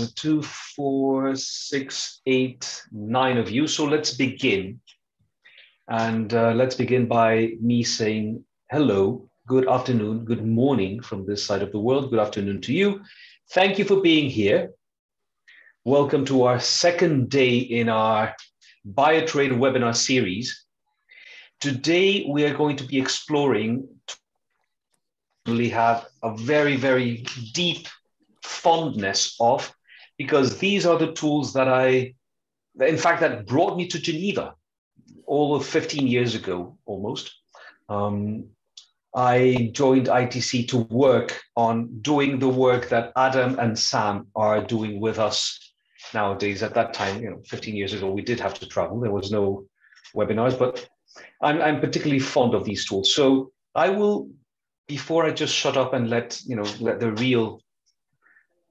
2, 4, 6, 8, 9 of you. So let's begin. And let's begin by me saying hello, good afternoon, good morning from this side of the world. Good afternoon to you. Thank you for being here. Welcome to our second day in our Biotrade webinar series. Today, we are going to be exploring, we have a very, very deep fondness of, because these are the tools that that brought me to Geneva all of 15 years ago, almost. I joined ITC to work on doing the work that Adam and Sam are doing with us nowadays. At that time, 15 years ago, we did have to travel. There was no webinars, but I'm particularly fond of these tools. So I will, before I just shut up and let the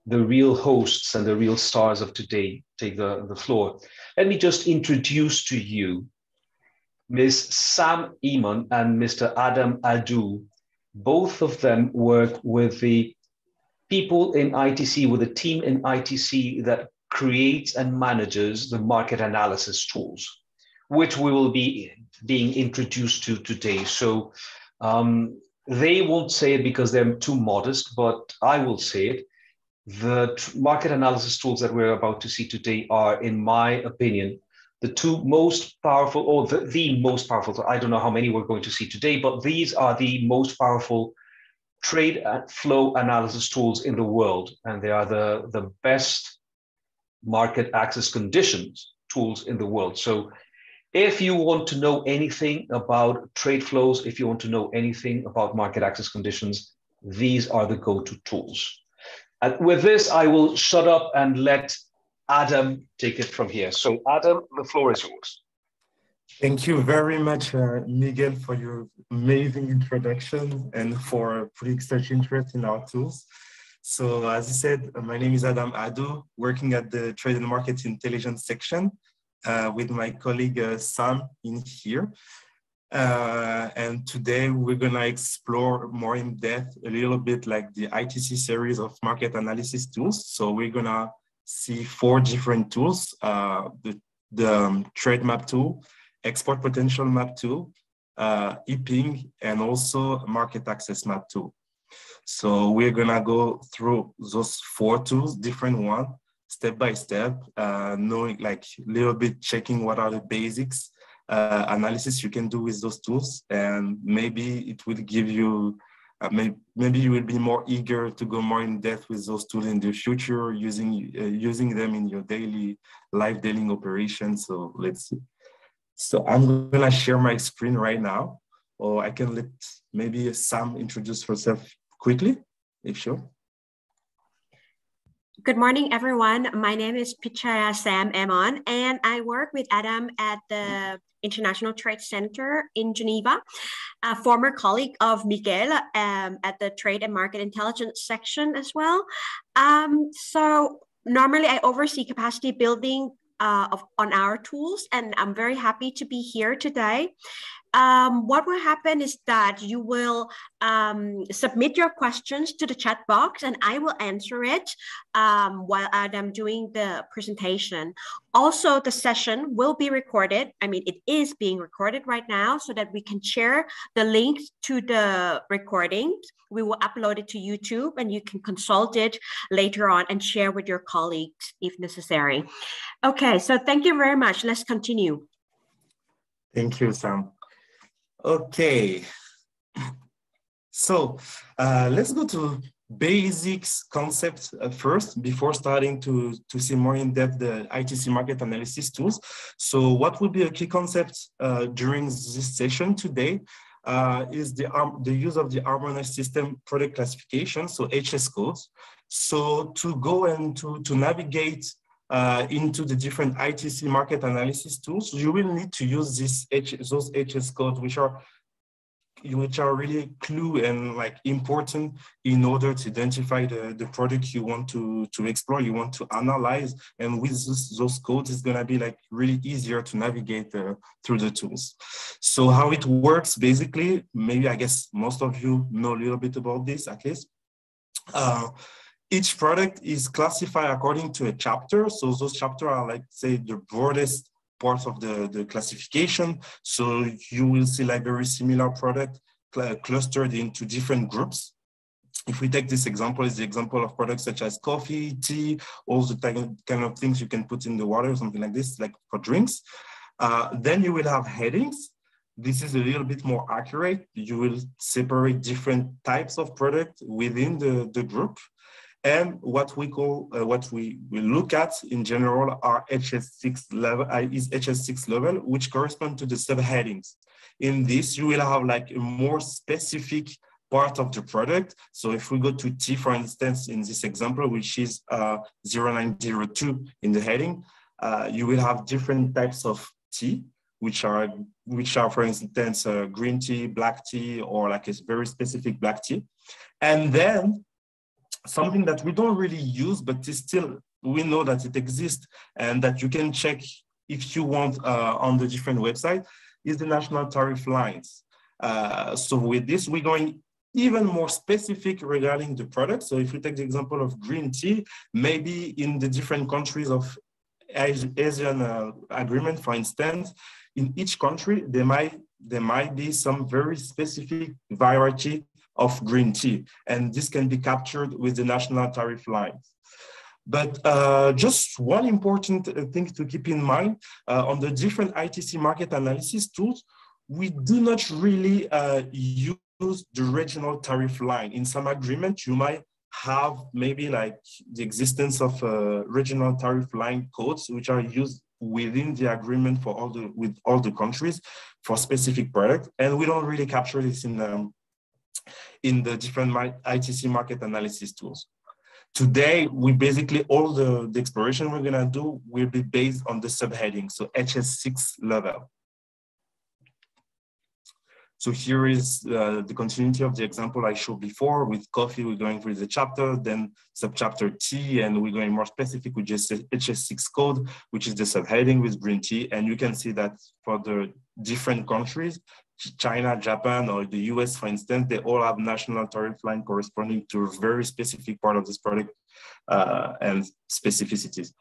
real hosts and the real stars of today take the floor, let me just introduce to you Ms. Sam Eamon and Mr. Adam ADOU. Both of them work with the people in ITC, with a team in ITC that creates and manages the market analysis tools, which we will be being introduced to today. So they won't say it because they're too modest, but I will say it. The market analysis tools that we're about to see today are, in my opinion, the two most powerful, or the most powerful. I don't know how many we're going to see today, but these are the most powerful trade flow analysis tools in the world. And they are the best market access conditions tools in the world. So if you want to know anything about trade flows, if you want to know anything about market access conditions, these are the go-to tools. And with this, I will shut up and let Adam take it from here. So Adam, the floor is yours. Thank you very much, Miguel, for your amazing introduction and for putting such interest in our tools. So as you said, my name is Adam ADOU, working at the Trade and Market Intelligence section with my colleague Sam in here. And today we're gonna explore more in depth a little bit like the ITC series of market analysis tools. So we're gonna see 4 different tools, the trade map tool, export potential map tool, EPING, and also market access map tool. So we're gonna go through those 4 tools, different one, step by step, knowing like a little bit, checking what are the basics analysis you can do with those tools, and maybe it will give you, maybe you will be more eager to go more in depth with those tools in the future, using them in your daily live dealing operations. So let's see. So I'm gonna share my screen right now, or I can let maybe Sam introduce herself quickly, if sure. Good morning, everyone. My name is Pitchaya Sam Eamon, and I work with Adam at the International Trade Center in Geneva, a former colleague of Miguel at the Trade and Market Intelligence section as well. So normally I oversee capacity building on our tools, and I'm very happy to be here today. What will happen is that you will submit your questions to the chat box, and I will answer it while I'm doing the presentation. Also, the session will be recorded. I mean, it is being recorded right now so that we can share the link to the recording. We will upload it to YouTube, and you can consult it later on and share with your colleagues if necessary. Okay, so thank you very much. Let's continue. Thank you, Sam. Okay, so let's go to basics concepts first before starting to see more in depth the ITC market analysis tools. So what will be a key concept during this session today is the use of the harmonized system product classification, so HS codes. So to go and to navigate into the different ITC market analysis tools, you will need to use those HS codes, which are really clue and like important in order to identify the product you want to explore, you want to analyze. And with those codes, it's gonna be like really easier to navigate through the tools. So how it works, basically, maybe I guess most of you know a little bit about this at least. Each product is classified according to a chapter. So those chapters are like, say, the broadest parts of the classification. So you will see like very similar product clustered into different groups. If we take this example, is the example of products such as coffee, tea, all the kind of things you can put in the water, something like this, like for drinks. Then you will have headings. This is a little bit more accurate. You will separate different types of product within the group. And what we call, what we look at in general are HS6 level, is HS6 level, which correspond to the subheadings. In this, you will have like a more specific part of the product. So if we go to tea, for instance, in this example, which is 0902 in the heading, you will have different types of tea, which are for instance, green tea, black tea, or like a very specific black tea. And then something that we don't really use, but is still, we know that it exists and that you can check if you want on the different website, is the national tariff lines. So with this, we're going even more specific regarding the product. So if we take the example of green tea, maybe in the different countries of Asian agreement, for instance, in each country, there might be some very specific variety of green tea, and this can be captured with the national tariff lines. But just one important thing to keep in mind, on the different ITC market analysis tools, we do not really use the regional tariff line. In some agreement, you might have maybe like the existence of regional tariff line codes, which are used within the agreement for with all the countries for specific product, and we don't really capture this in the different ITC market analysis tools. Today, we basically, all the exploration we're gonna do will be based on the subheading, so HS6 level. So here is the continuity of the example I showed before. With coffee, we're going through the chapter, then subchapter tea, and we're going more specific with just HS6 code, which is the subheading with green tea. And you can see that for the different countries, China, Japan, or the US, for instance, they all have national tariff line corresponding to a very specific part of this product and specificities.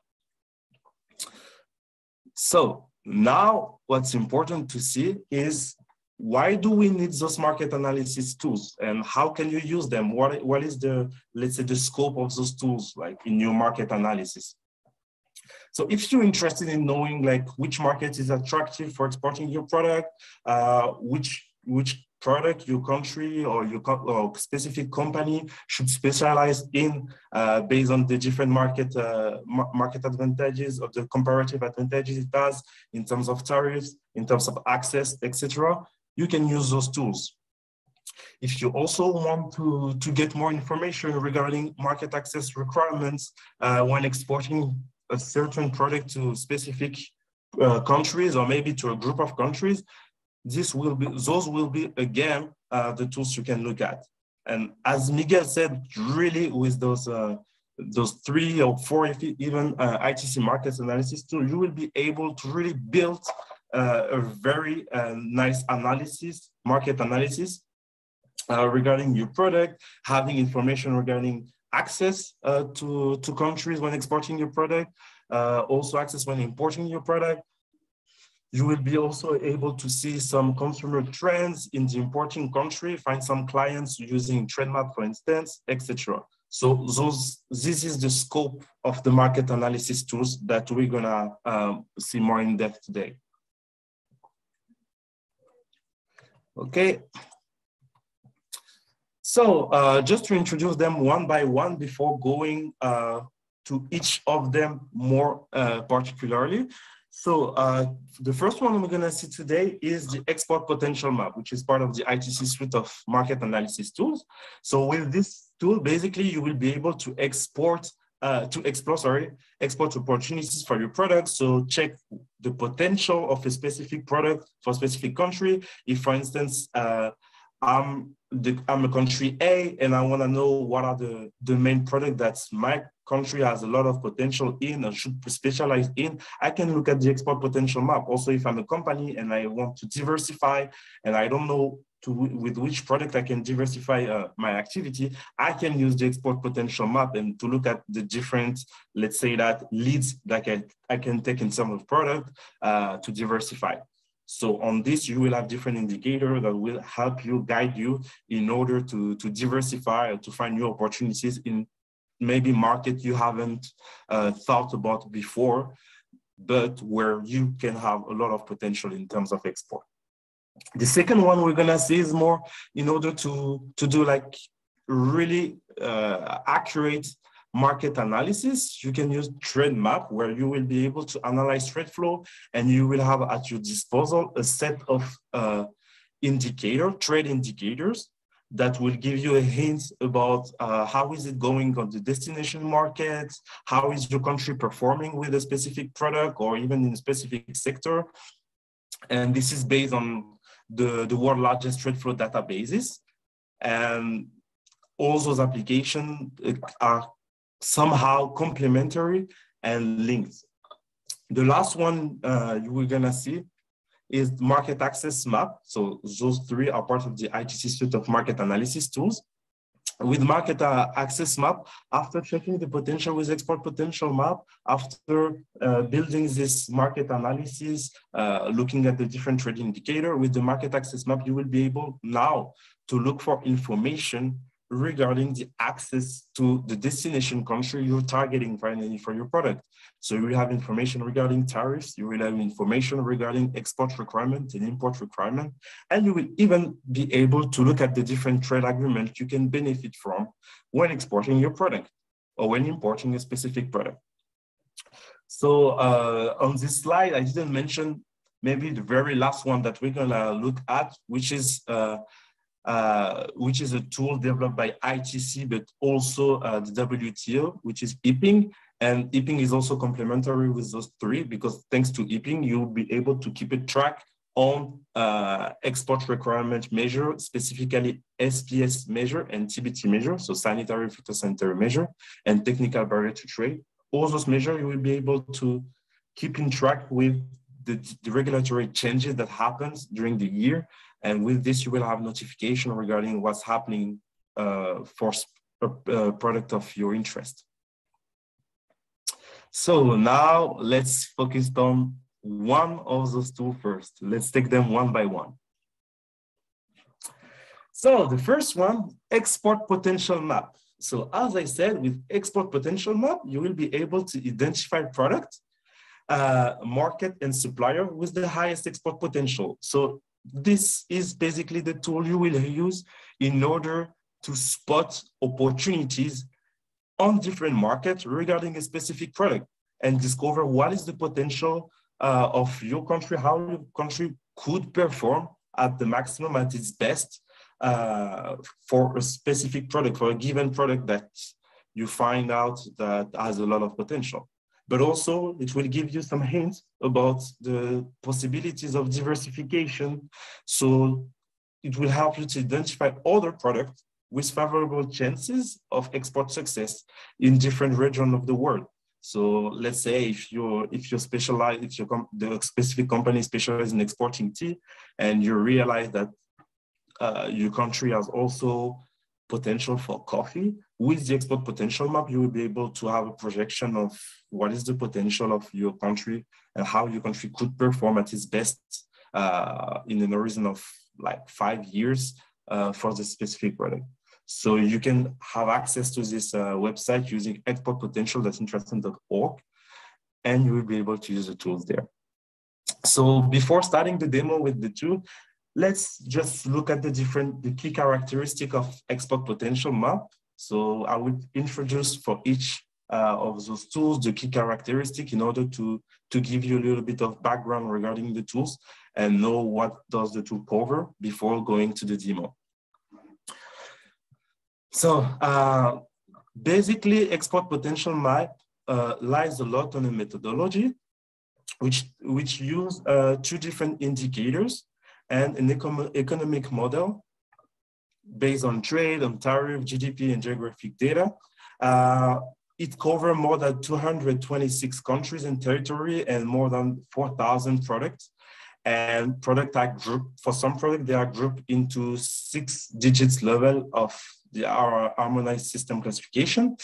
So now what's important to see is, why do we need those market analysis tools, and how can you use them? What is the, let's say, the scope of those tools, like in your market analysis? So if you're interested in knowing like which market is attractive for exporting your product, which product your country or your specific company should specialize in based on the different market advantages, or the comparative advantages it has in terms of tariffs, in terms of access, etc., you can use those tools. If you also want to get more information regarding market access requirements when exporting a certain product to specific countries, or maybe to a group of countries, those will be again the tools you can look at. And as Miguel said, really with those 3 or 4 even ITC market analysis tool, you will be able to really build a very nice analysis, market analysis regarding your product, having information regarding access to countries when exporting your product, also access when importing your product. You will be also able to see some consumer trends in the importing country, find some clients using trend map, for instance, etc. So this is the scope of the market analysis tools that we're gonna see more in depth today. Okay. So just to introduce them one by one before going to each of them more particularly. So the first one we're gonna see today is the export potential map, which is part of the ITC suite of market analysis tools. So with this tool, basically you will be able to export opportunities for your product. So check the potential of a specific product for a specific country. If, for instance, I'm a country A and I want to know what are the main product that my country has a lot of potential in and should specialize in, I can look at the export potential map. Also, if I'm a company and I want to diversify and I don't know with which product I can diversify my activity, I can use the export potential map and to look at the different, let's say that leads that I can take in terms of product to diversify. So on this, you will have different indicators that will help you, guide you in order to diversify or to find new opportunities in maybe market you haven't thought about before, but where you can have a lot of potential in terms of export. The second one we're gonna see is more in order to do like really accurate market analysis. You can use trade map where you will be able to analyze trade flow, and you will have at your disposal a set of trade indicators that will give you a hint about how is it going on the destination market, how is your country performing with a specific product or even in a specific sector. And this is based on the world's largest trade flow databases. And all those applications are somehow complementary and linked. The last one we're gonna see is market access map. So those three are part of the ITC suite of market analysis tools. With market access map, after checking the potential with export potential map, after building this market analysis, looking at the different trade indicator, with the market access map, you will be able now to look for information regarding the access to the destination country you're targeting finally for your product. So you will have information regarding tariffs, you will have information regarding export requirement and import requirement, and you will even be able to look at the different trade agreements you can benefit from when exporting your product or when importing a specific product. So on this slide, I didn't mention maybe the very last one that we're gonna look at, which is a tool developed by ITC, but also the WTO, which is EPING. And EPING is also complementary with those three, because thanks to EPING, you'll be able to keep a track on export requirement measure, specifically SPS measure and TBT measure, so sanitary phytosanitary measure and technical barrier to trade. All those measures you will be able to keep in track with the regulatory changes that happens during the year. And with this, you will have notification regarding what's happening for a product of your interest. So now let's focus on one of those two first. Let's take them one by one. So the first one, export potential map. So as I said, with export potential map, you will be able to identify product, market and supplier with the highest export potential. So this is basically the tool you will use in order to spot opportunities on different markets regarding a specific product and discover what is the potential of your country, how your country could perform at the maximum, at its best for a specific product, for a given product that you find out that has a lot of potential. But also it will give you some hints about the possibilities of diversification. So it will help you to identify other products with favorable chances of export success in different regions of the world. So let's say if the specific company specializes in exporting tea, and you realize that your country has also potential for coffee, with the export potential map, you will be able to have a projection of what is the potential of your country and how your country could perform at its best in an horizon of like 5 years for the specific product. So you can have access to this website using exportpotential.interesting.org, and you will be able to use the tools there. So before starting the demo with the tool, let's just look at the key characteristic of export potential map. So I would introduce for each of those tools the key characteristic in order to give you a little bit of background regarding the tools and know what does the tool cover before going to the demo. So basically, export potential map lies a lot on a methodology which use 2 different indicators and an economic model based on trade, on tariff, GDP, and geographic data. It covers more than 226 countries and territory and more than 4,000 products. And product are grouped, for some product, they are grouped into 6 digits level of our harmonized system classification.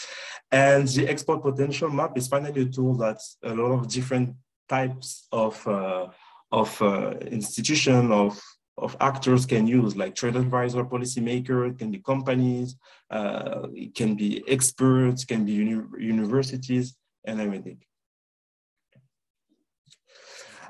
And the export potential map is finally a tool that a lot of different types of institution, of actors can use, like trade advisor, policymaker, it can be companies, it can be experts, can be universities, and everything.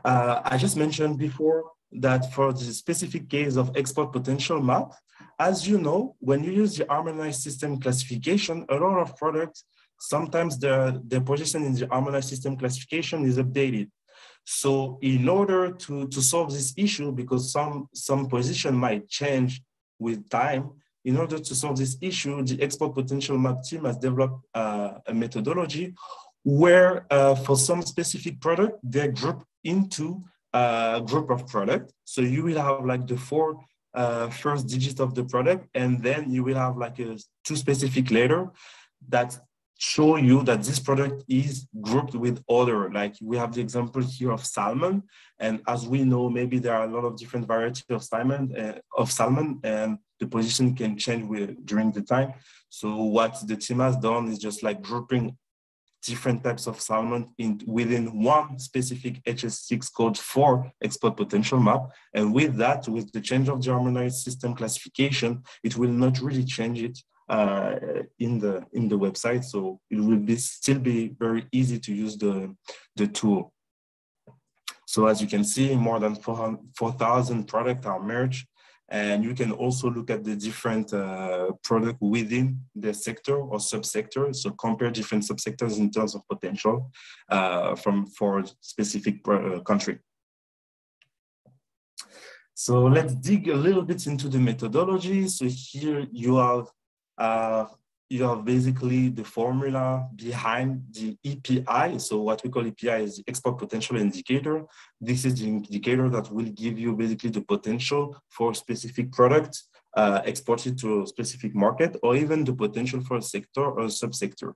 I just mentioned before that for the specific case of export potential map, as you know, when you use the harmonized system classification, a lot of products, sometimes their position in the harmonized system classification is updated. So in order to solve this issue, because some position might change with time, in order to solve this issue, the export potential map team has developed a methodology where for some specific product, they're grouped into a group of product. So you will have like the 4 first digits of the product, and then you will have like 2 specific letters that show you that this product is grouped with other. Like we have the example here of salmon, and as we know, maybe there are a lot of different varieties of salmon, and the position can change during the time. So what the team has done is just like grouping different types of salmon within one specific HS6 code for export potential map. And with that, with the change of the harmonized system classification, it will not really change it in the website. So it will still be very easy to use the tool. So as you can see, more than 4,000 products are merged. And you can also look at the different products within the sector or subsector. So compare different subsectors in terms of potential for specific country. So let's dig a little bit into the methodology. So here you have basically the formula behind the EPI. So what we call EPI is the export potential indicator. This is the indicator that will give you basically the potential for a specific product exported to a specific market, or even the potential for a sector or a subsector.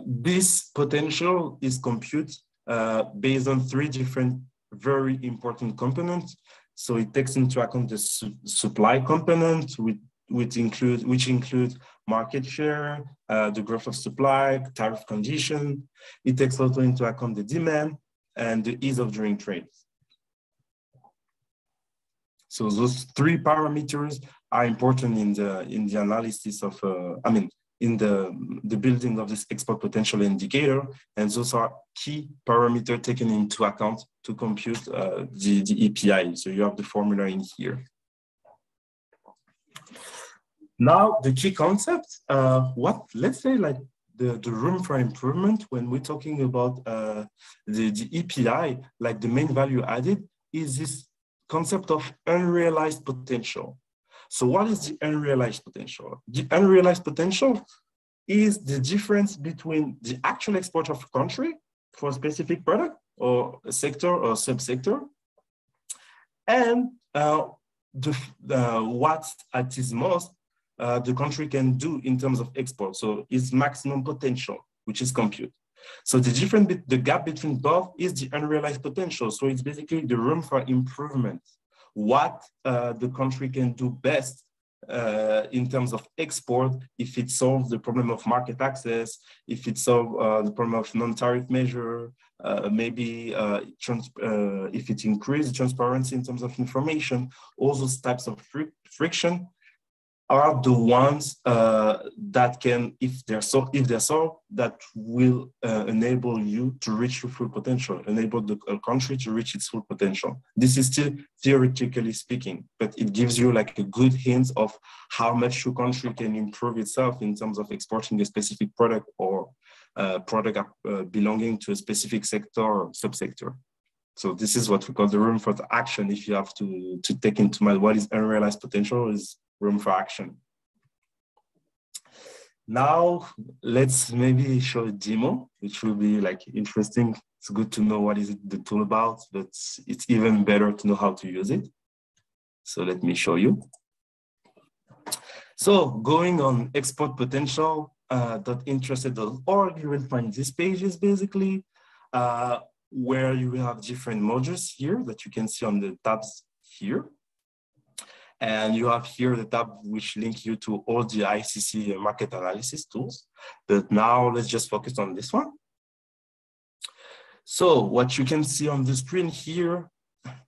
This potential is computed based on 3 different very important components. So it takes into account the supply component, which include market share, the growth of supply, tariff condition. It takes also into account the demand and the ease of doing trade. So those 3 parameters are important in the analysis of, in the building of this export potential indicator, and those are key parameters taken into account to compute the EPI. So you have the formula in here. Now, the key concept, let's say like the room for improvement when we're talking about the EPI, like the main value added is this concept of unrealized potential. So what is the unrealized potential? The unrealized potential is the difference between the actual export of a country for a specific product or a sector or subsector, and what at its most the country can do in terms of export. So its maximum potential, which is compute. So the gap between both is the unrealized potential. So it's basically the room for improvement. What the country can do best in terms of export if it solves the problem of market access, if it solves the problem of non-tariff measure, maybe if it increases transparency in terms of information. All those types of friction are the ones that can, if they're solved, that will enable you to reach your full potential, enable the country to reach its full potential. This is still theoretically speaking, but it gives you like a good hint of how much your country can improve itself in terms of exporting a specific product or product belonging to a specific sector or subsector. So this is what we call the room for the action. If you have to take into mind what is unrealized potential, is room for action. Now, let's maybe show a demo, which will be like interesting. It's good to know what is the tool about, but it's even better to know how to use it. So let me show you. So going on exportpotential.interested.org, you will find these pages basically. where you will have different modules here that you can see on the tabs here. And you have here the tab which link you to all the ITC market analysis tools. But now let's just focus on this one. So what you can see on the screen here,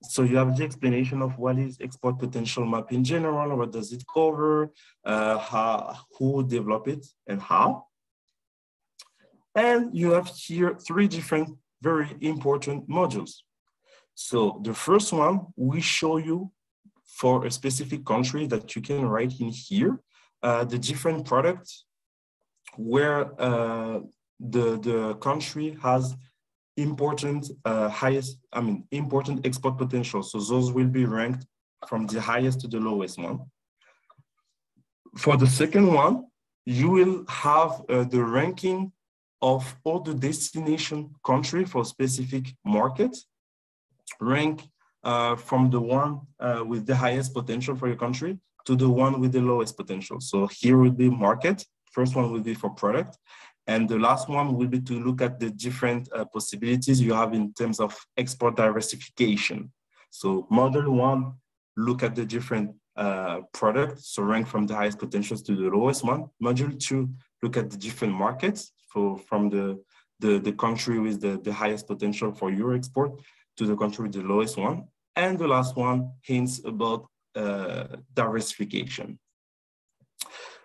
so you have the explanation of what is export potential map in general, what does it cover, who developed it and how. And you have here 3 different very important modules. So the first one, we show you for a specific country that you can write in here, the different products where the country has important important export potential. So those will be ranked from the highest to the lowest one. For the second one, you will have the ranking of all the destination country for specific market, rank from the one with the highest potential for your country to the one with the lowest potential. So here will be market, first one will be for product, and the last one will be to look at the different possibilities you have in terms of export diversification. So model 1, look at the different products, so rank from the highest potentials to the lowest one. Module 2, look at the different markets from the country with the highest potential for your export to the country with the lowest one. And the last one hints about diversification.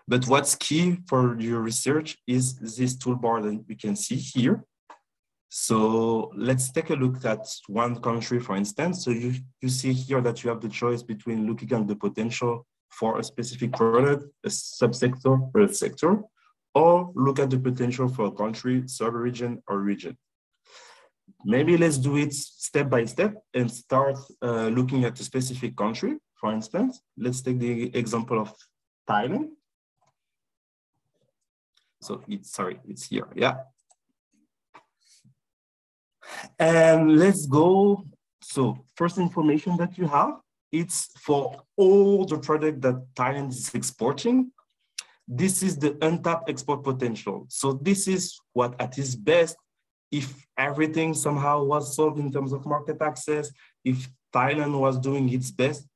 But what's key for your research is this toolbar that we can see here. So let's take a look at one country, for instance. So you see here that you have the choice between looking at the potential for a specific product, a subsector or a sector, or look at the potential for a country, sub-region, or region. Maybe let's do it step by step and start looking at a specific country. For instance, let's take the example of Thailand. So it's here, yeah. And let's go. So first information that you have, it's for all the product that Thailand is exporting. This is the untapped export potential. So this is what at its best, if everything somehow was solved in terms of market access, if Thailand was doing its best,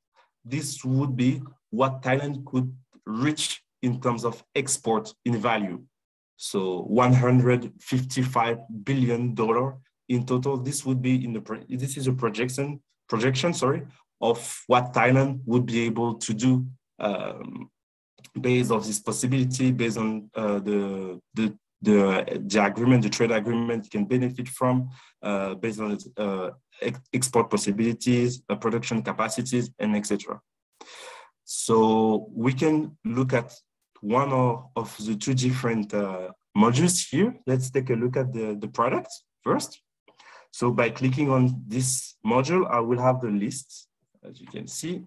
this would be what Thailand could reach in terms of export in value. So $155 billion in total. This would be this is a projection, of what Thailand would be able to do based on this possibility, based on the agreement, the trade agreement it can benefit from, based on its export possibilities, production capacities, and etc. So we can look at one of the 2 different modules here. Let's take a look at the product first. So by clicking on this module, I will have the list, as you can see,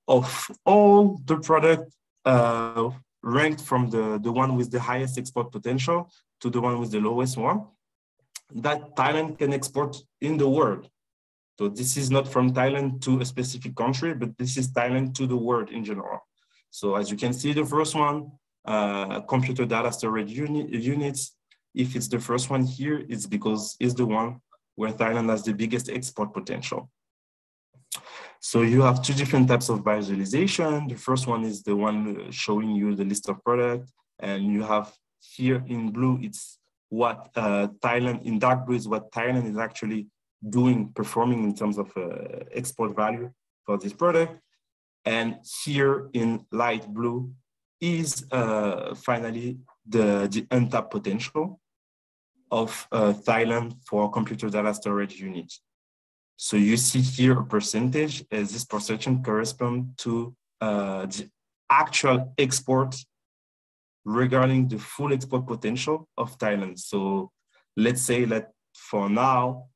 of all the product ranked from the one with the highest export potential to the one with the lowest one that Thailand can export in the world. So this is not from Thailand to a specific country, but this is Thailand to the world in general. So as you can see, the first one, computer data storage units, if it's the first one here, it's because it's the one where Thailand has the biggest export potential. So you have 2 different types of visualization. The first one is the one showing you the list of products, and you have here in blue, it's what Thailand, in dark blue is what Thailand is actually doing, performing in terms of export value for this product. And here in light blue is finally the untapped potential of Thailand for computer data storage units. So you see here a percentage, as this percentage corresponds to the actual export regarding the full export potential of Thailand. So let's say that for now,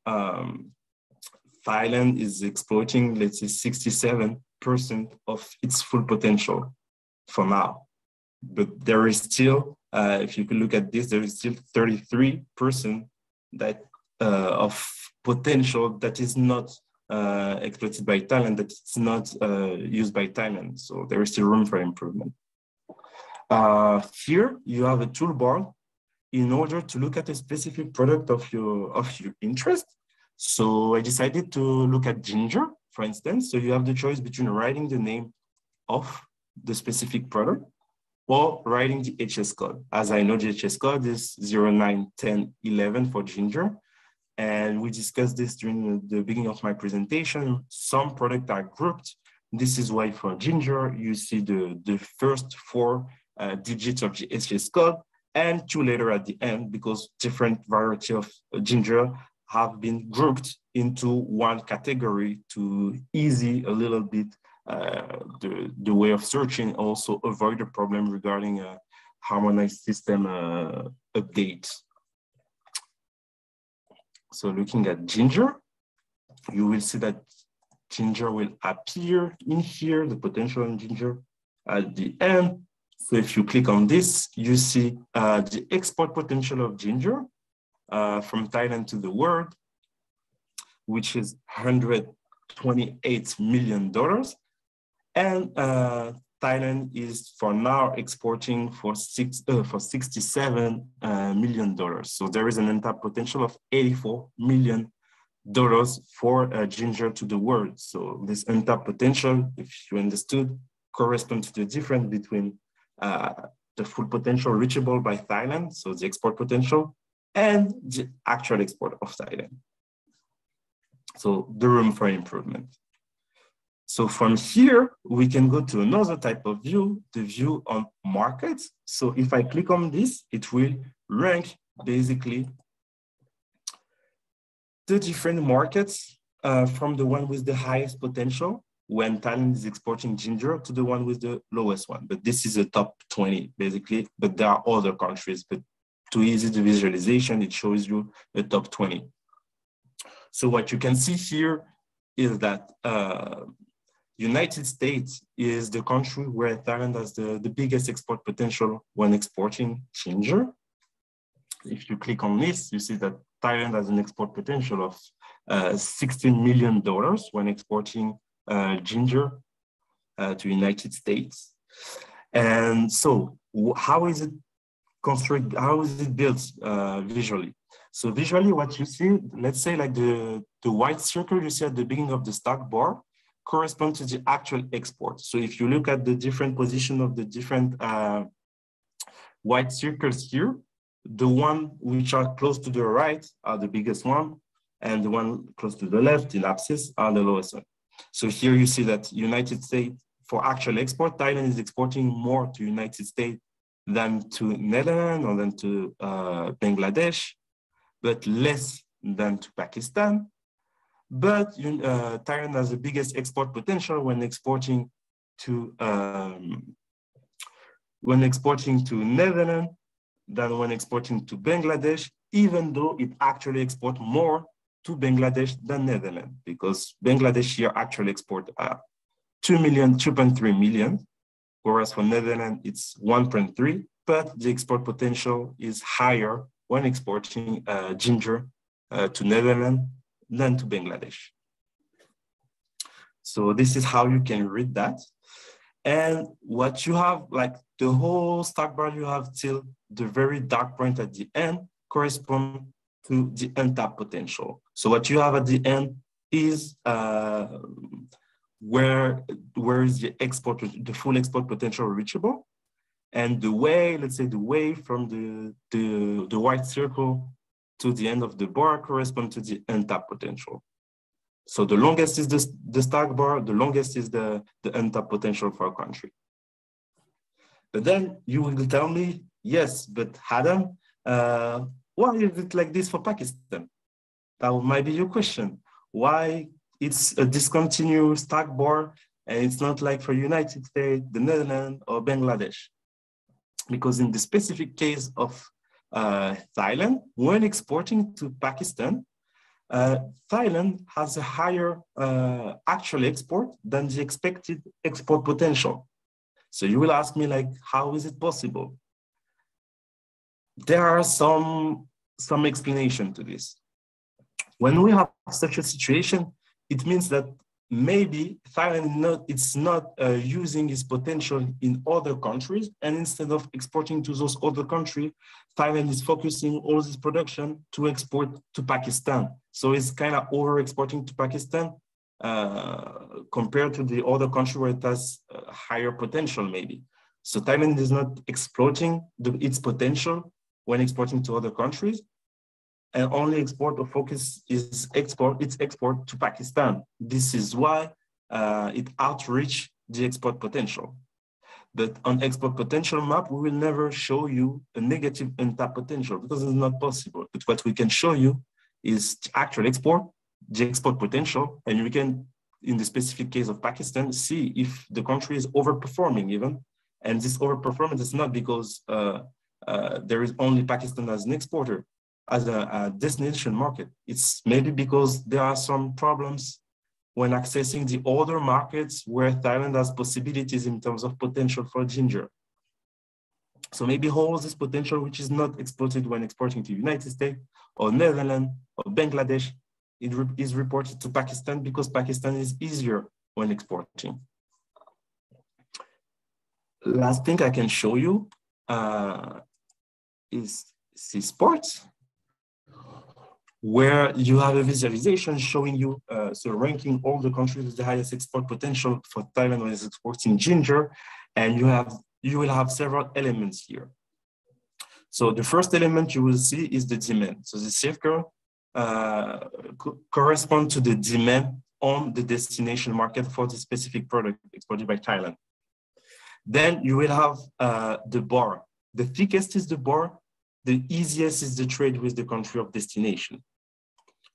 Thailand is exploiting, let's say 67% of its full potential for now. But there is still, if you can look at this, there is still 33% that of potential that is not exploited by Thailand, that is not used by Thailand. So there is still room for improvement. Here you have a toolbar in order to look at a specific product of your interest. So I decided to look at ginger, for instance. So you have the choice between writing the name of the specific product or writing the HS code. As I know, the HS code is 091011 for ginger. And we discussed this during the beginning of my presentation. Some products are grouped. This is why for ginger, you see the first four digits of the HS code and 2 letters at the end, because different variety of ginger have been grouped into one category to ease a little bit the way of searching, also avoid the problem regarding a harmonized system updates. So looking at ginger, you will see that ginger will appear in here, the potential in ginger at the end. So if you click on this, you see the export potential of ginger from Thailand to the world, which is $128 million. And Thailand is for now exporting for $67 million. So there is an untapped potential of $84 million for ginger to the world. So this untapped potential, if you understood, corresponds to the difference between the full potential reachable by Thailand, so the export potential, and the actual export of Thailand. So the room for improvement. So from here, we can go to another type of view, the view on markets. So if I click on this, it will rank basically the different markets from the one with the highest potential when Thailand is exporting ginger to the one with the lowest one. But this is a top 20 basically, but there are other countries, but to ease the visualization, it shows you the top 20. So what you can see here is that United States is the country where Thailand has the biggest export potential when exporting ginger. If you click on this, you see that Thailand has an export potential of $16 million when exporting ginger to United States. And so how is it constructed? How is it built visually? So visually what you see, let's say like the white circle you see at the beginning of the stock bar corresponds to the actual export. So if you look at the different position of the different white circles here, the one which are close to the right are the biggest one, and the one close to the left in abscess are the lowest one. So here you see that United States, for actual export, Thailand is exporting more to United States than to Netherlands or than to Bangladesh, but less than to Pakistan. But Thailand has the biggest export potential when exporting to Netherlands than when exporting to Bangladesh, even though it actually exports more to Bangladesh than Netherlands, because Bangladesh here actually export 2.3 million, whereas for Netherlands it's 1.3, but the export potential is higher when exporting ginger to Netherlands than to Bangladesh. So this is how you can read that. And what you have, like the whole stock bar you have till the very dark point at the end correspond to the untapped potential. So what you have at the end is where is the export, the full export potential reachable, and the way, let's say the way from the white circle to the end of the bar correspond to the untapped potential. So the longest is the stock bar, the longest is the untapped potential for a country. But then you will tell me, yes, but Adam, why is it like this for Pakistan? That might be your question. Why it's a discontinuous stock bar and it's not like for United States, the Netherlands, or Bangladesh? Because in the specific case of Thailand, when exporting to Pakistan, Thailand has a higher actual export than the expected export potential. So you will ask me, like, how is it possible? There are some explanation to this. When we have such a situation, it means that maybe Thailand it's not using its potential in other countries, and instead of exporting to those other countries, Thailand is focusing all this production to export to Pakistan. So it's kind of over exporting to Pakistan compared to the other country where it has higher potential maybe. So Thailand is not exploiting its potential when exporting to other countries, and only export or focus is its export to Pakistan. This is why it outreach the export potential. But on export potential map, we will never show you a negative untapped potential because it's not possible. But what we can show you is the actual export, the export potential, and we can, in the specific case of Pakistan, see if the country is overperforming even. And this overperformance is not because there is only Pakistan as an exporter, as a destination market. It's maybe because there are some problems when accessing the other markets where Thailand has possibilities in terms of potential for ginger. So maybe holds this potential which is not exploited when exporting to United States or Netherlands or Bangladesh. It is reported to Pakistan because Pakistan is easier when exporting. Last thing I can show you is C-Sports, where you have a visualization showing you, so ranking all the countries with the highest export potential for Thailand when it's exporting ginger, and you will have several elements here. So the first element you will see is the demand. So the circle corresponds to the demand on the destination market for the specific product exported by Thailand. Then you will have the bar. The thickest is the bar, the easiest is the trade with the country of destination.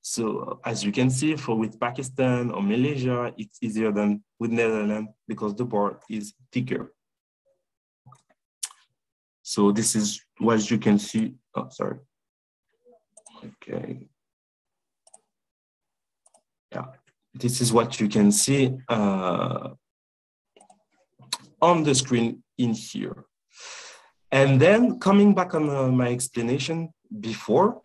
So as you can see, with Pakistan or Malaysia, it's easier than with Netherlands because the bar is thicker. So this is what you can see. Oh, sorry. Okay. Yeah, this is what you can see on the screen in here. And then coming back on my explanation before,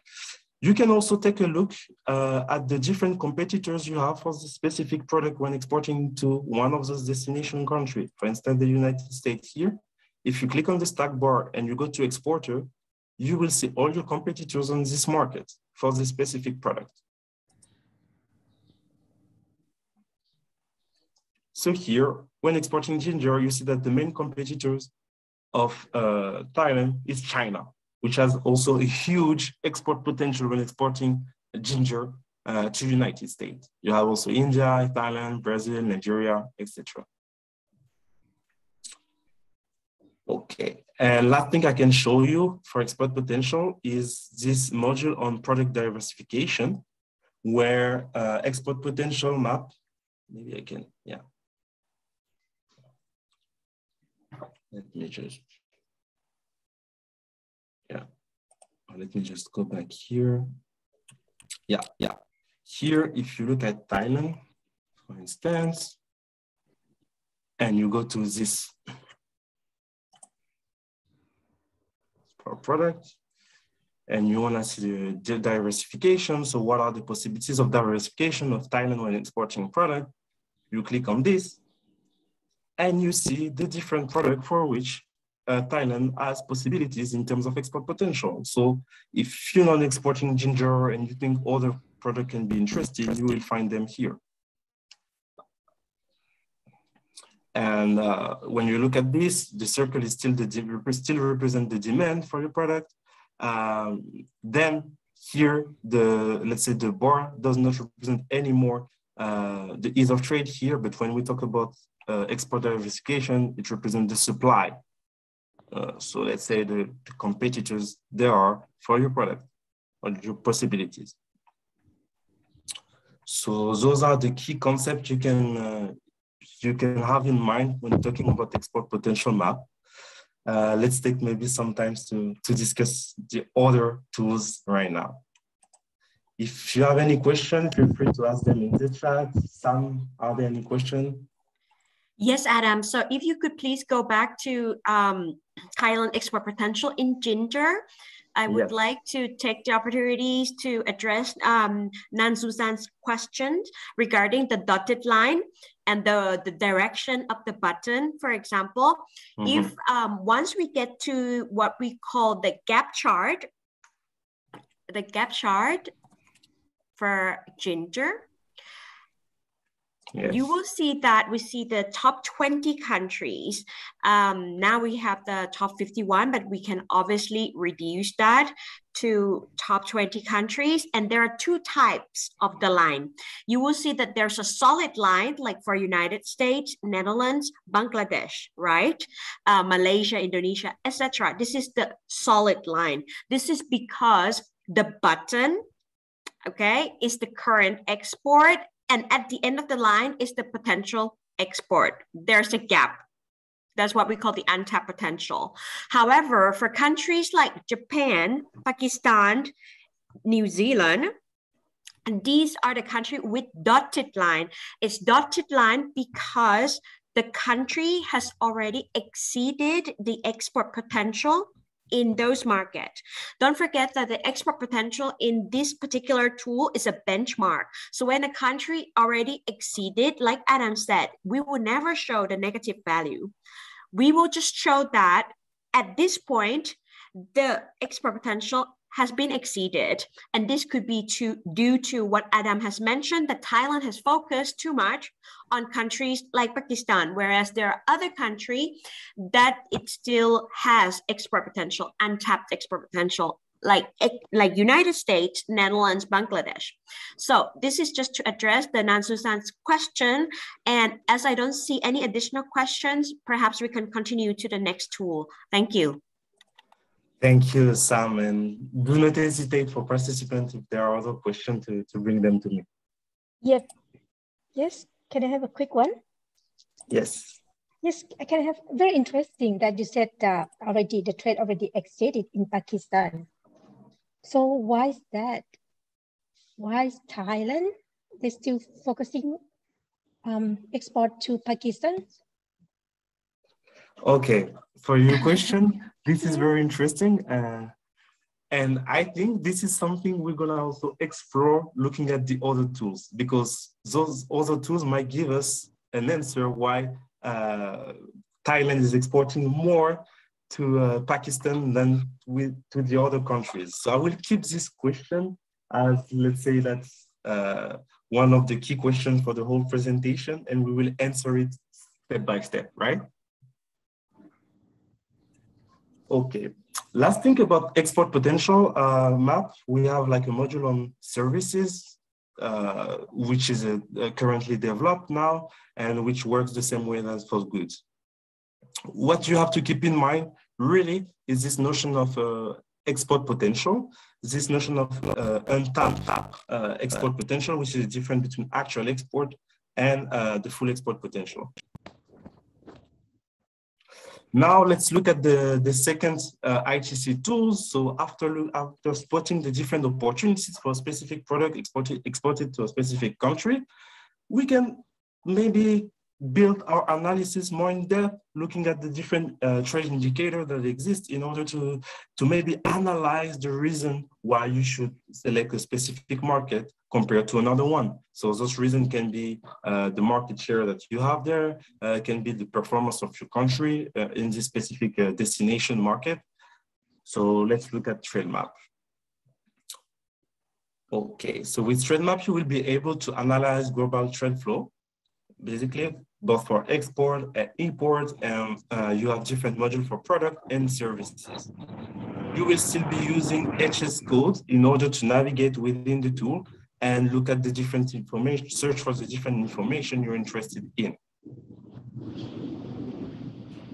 you can also take a look at the different competitors you have for the specific product when exporting to one of those destination countries. For instance, the United States here. If you click on the stack bar and you go to exporter, you will see all your competitors on this market for the specific product. So here, when exporting ginger, you see that the main competitors of Thailand is China, which has also a huge export potential when exporting ginger to United States. You have also India, Thailand, Brazil, Nigeria, etc. Okay, and last thing I can show you for export potential is this module on product diversification, where export potential map, maybe I can, yeah. Let me just, yeah. Let me just go back here. Yeah. Here, if you look at Thailand, for instance, and you go to this product, and you want to see the diversification. So what are the possibilities of diversification of Thailand when exporting product? You click on this, and you see the different product for which Thailand has possibilities in terms of export potential. So if you're not exporting ginger and you think other product can be interesting, you will find them here. And when you look at this, the circle is still represent the demand for your product. Then here, let's say the bar does not represent anymore the ease of trade here, but when we talk about export diversification, it represents the supply. So let's say the competitors there are for your product or your possibilities. So those are the key concepts you can have in mind when talking about export potential map. Let's take maybe some time to discuss the other tools right now. If you have any questions, feel free to ask them in the chat. Sam, are there any questions? Yes, Adam. So if you could please go back to Thailand export potential in ginger. I would Yes. like to take the opportunities to address Nan Susan's questions regarding the dotted line and the direction of the button. For example, if once we get to what we call the gap chart for ginger, Yes. you will see that we see the top 20 countries. Now we have the top 51, but we can obviously reduce that to top 20 countries. And there are two types of the line. You will see that there's a solid line, like for United States, Netherlands, Bangladesh, right? Malaysia, Indonesia, etc. This is the solid line. This is because the button, okay, is the current export, and at the end of the line is the potential export. There's a gap. That's what we call the untapped potential. However, for countries like Japan, Pakistan, New Zealand, and these are the countries with dotted line. It's dotted line because the country has already exceeded the export potential in those markets. Don't forget that the export potential in this particular tool is a benchmark. So when a country already exceeded, like Adam said, we will never show the negative value. We will just show that at this point, the export potential has been exceeded. And this could be due to what Adam has mentioned, that Thailand has focused too much on countries like Pakistan, whereas there are other countries that it still has export potential, untapped export potential, like United States, Netherlands, Bangladesh. So this is just to address the Nan Susan's question. And as I don't see any additional questions, perhaps we can continue to the next tool. Thank you. Thank you, Sam, and do not hesitate for participants if there are other questions to bring them to me. Yep. Yes, can I have a quick one? Yes. Yes, I can have, very interesting that you said already the trade already exceeded in Pakistan. So why is that? Why is Thailand, they still focusing export to Pakistan? Okay, for your question, this is very interesting. And I think this is something we're gonna also explore looking at the other tools, because those other tools might give us an answer why Thailand is exporting more to Pakistan than to the other countries. So I will keep this question as, let's say, that's one of the key questions for the whole presentation, and we will answer it step by step, right? Okay, last thing about export potential map, we have like a module on services, which is currently developed now and which works the same way as for goods. What you have to keep in mind really is this notion of export potential, this notion of untapped export potential, which is the difference between actual export and the full export potential. Now let's look at the second ITC tools. So after spotting the different opportunities for a specific product exported to a specific country, we can maybe build our analysis more in depth, looking at the different trade indicators that exist in order to maybe analyze the reason why you should select a specific market compared to another one. So those reasons can be the market share that you have there, can be the performance of your country in this specific destination market. So let's look at trade map. Okay, so with trade map, you will be able to analyze global trade flow, basically, both for export and import, and you have different modules for product and services. You will still be using HS codes in order to navigate within the tool and look at the different information, search for the different information you're interested in.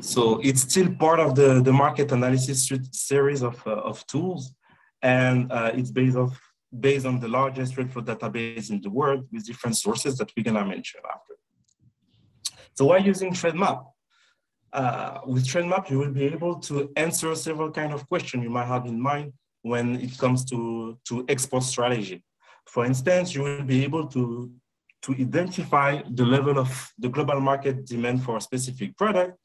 So it's still part of the market analysis series of tools, and it's based on the largest trade flow database in the world with different sources that we're gonna mention after. So why using trade map? With trade map, you will be able to answer several kinds of questions you might have in mind when it comes to export strategy. For instance, you will be able to identify the level of the global market demand for a specific product.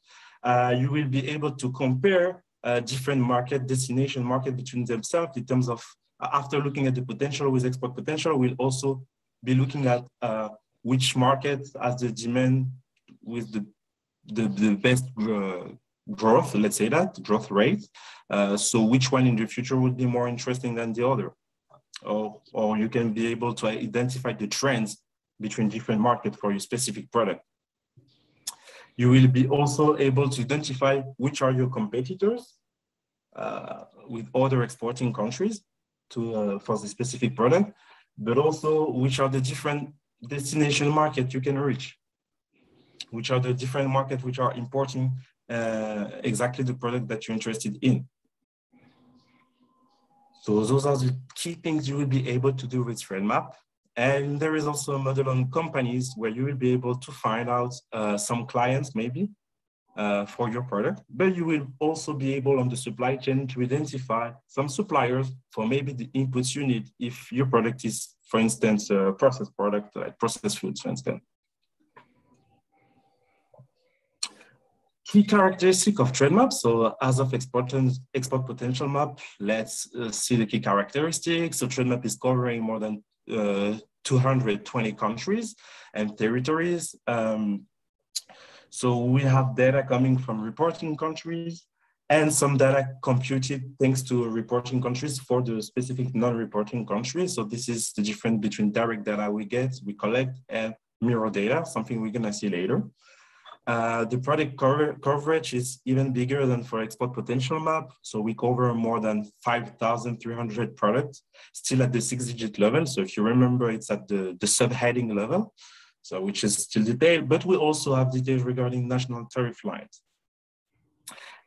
You will be able to compare different market, destination market between themselves in terms of, after looking at the potential with export potential, we'll also be looking at which market has the demand with the best growth, let's say that, growth rate. So which one in the future would be more interesting than the other? Or you can be able to identify the trends between different markets for your specific product. You will be also able to identify which are your competitors with other exporting countries for the specific product, but also which are the different destination markets you can reach, which are the different markets which are importing exactly the product that you're interested in. So those are the key things you will be able to do with trade map. And there is also a model on companies where you will be able to find out some clients maybe for your product, but you will also be able on the supply chain to identify some suppliers for maybe the inputs you need if your product is, for instance, a processed product, like processed foods, for instance. Key characteristic of trade map. So as of export potential map, let's see the key characteristics. So trade map is covering more than 220 countries and territories. So we have data coming from reporting countries and some data computed thanks to reporting countries for the specific non-reporting countries. So this is the difference between direct data we collect, and mirror data, something we're gonna see later. The product coverage is even bigger than for export potential map. So we cover more than 5,300 products, still at the 6-digit level. So if you remember, it's at the subheading level, so which is still detailed, but we also have details regarding national tariff lines.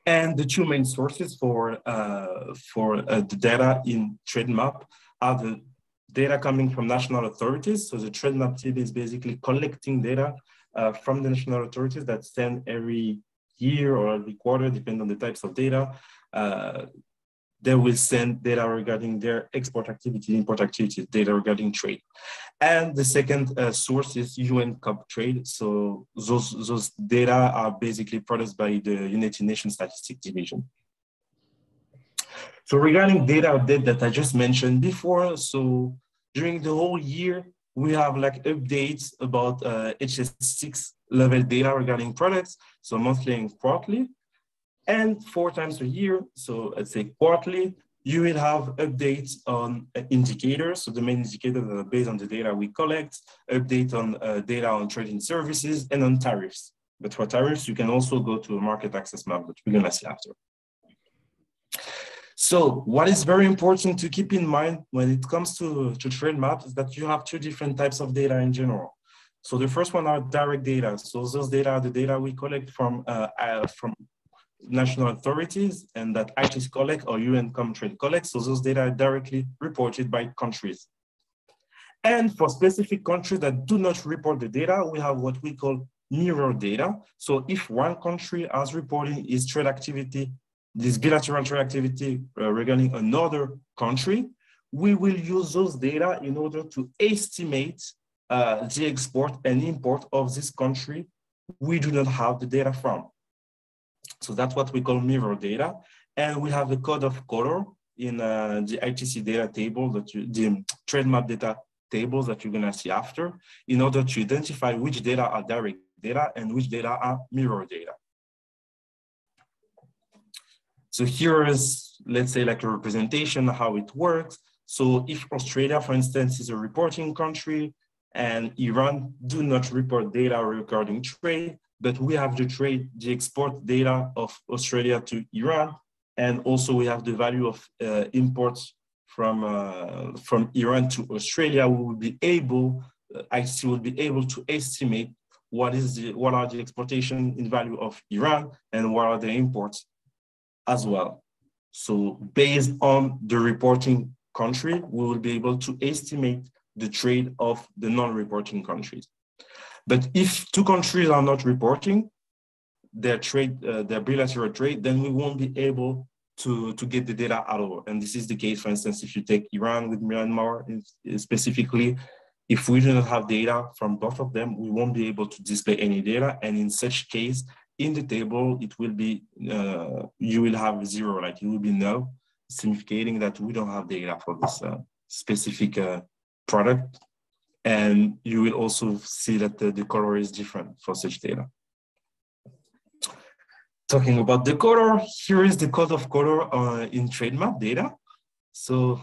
And the two main sources for the data in trade map are the data coming from national authorities. So the trade map team is basically collecting data from the national authorities that send every year or every quarter, depending on the types of data. They will send data regarding their export activity, import activity, data regarding trade. And the second source is UN COP trade. So those data are basically produced by the United Nations Statistics Division. So regarding data update that I just mentioned before, so during the whole year, we have like updates about HS6 level data regarding products, so monthly and quarterly. And 4 times a year, so let's say quarterly, you will have updates on indicators. So the main indicators that are based on the data we collect, update on data on trading services and on tariffs. But for tariffs, you can also go to a market access map, which we're gonna see after. So what is very important to keep in mind when it comes to trade maps is that you have 2 different types of data in general. So the first one are direct data. So those data are the data we collect from national authorities and that ITC collect or UN COP trade collects. So those data are directly reported by countries. And for specific countries that do not report the data, we have what we call mirror data. So if one country is reporting its trade activity, this bilateral trade activity regarding another country, we will use those data in order to estimate the export and import of this country we do not have the data from. So that's what we call mirror data. And we have a code of color in the ITC data table, the trade map data tables that you're gonna see after, in order to identify which data are direct data and which data are mirror data. So here is, let's say, like a representation of how it works. So if Australia, for instance, is a reporting country and Iran do not report data regarding trade, but we have the export data of Australia to Iran, and also we have the value of imports from Iran to Australia. We will be able, ITC will be able to estimate what are the exportation in value of Iran and what are the imports as well. So based on the reporting country, we will be able to estimate the trade of the non-reporting countries. But if 2 countries are not reporting their trade, their bilateral trade, then we won't be able to get the data at all. And this is the case, for instance, if you take Iran with Myanmar specifically, if we do not have data from both of them, we won't be able to display any data. And in such case, in the table, it will be, you will have 0, like it will be null, significating that we don't have data for this specific product. And you will also see that the color is different for such data. Talking about the color, here is the code of color in trade map data. So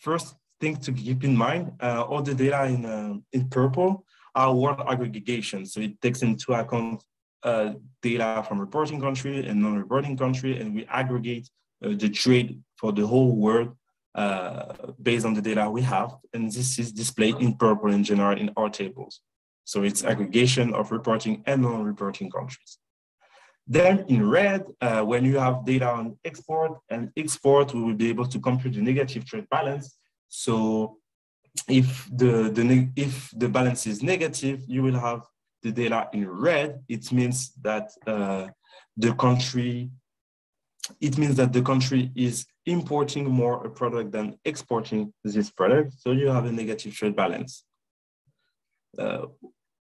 first thing to keep in mind, all the data in purple are word aggregation. So it takes into account data from reporting country and non-reporting country, and we aggregate the trade for the whole world based on the data we have. And this is displayed in purple in general in our tables. So it's aggregation of reporting and non-reporting countries. Then in red, when you have data on export and export, we will be able to compute the negative trade balance. So if the balance is negative, you will have the data in red. It means that the country is importing more a product than exporting this product. So you have a negative trade balance.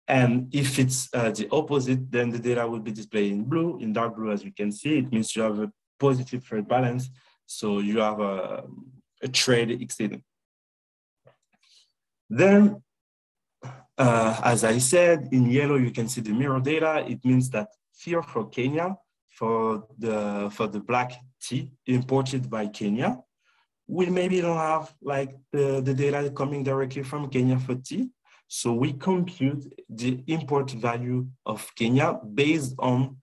And if it's the opposite, then the data will be displayed in blue. In dark blue, as you can see, it means you have a positive trade balance. So you have a trade exceeding. Then, as I said, in yellow, you can see the mirror data. It means that here for Kenya, for the black tea imported by Kenya, we maybe don't have like the data coming directly from Kenya for tea. So we compute the import value of Kenya based on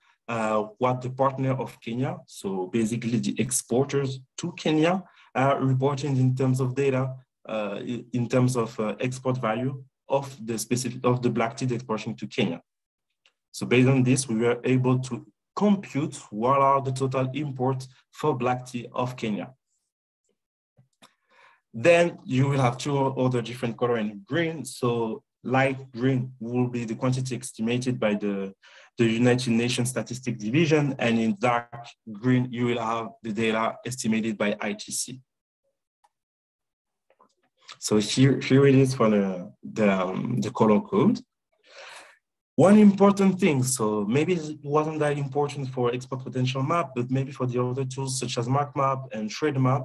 what the partner of Kenya, so basically the exporters to Kenya, are reporting in terms of data, in terms of export value of the black tea exporting to Kenya. So based on this, we were able to compute what are the total imports for black tea of Kenya. Then you will have two other different color in green. So light green will be the quantity estimated by the United Nations Statistics Division, and in dark green, you will have the data estimated by ITC. So here it is for the color code. One important thing, so maybe it wasn't that important for export potential map, but maybe for the other tools such as mark map and trade map,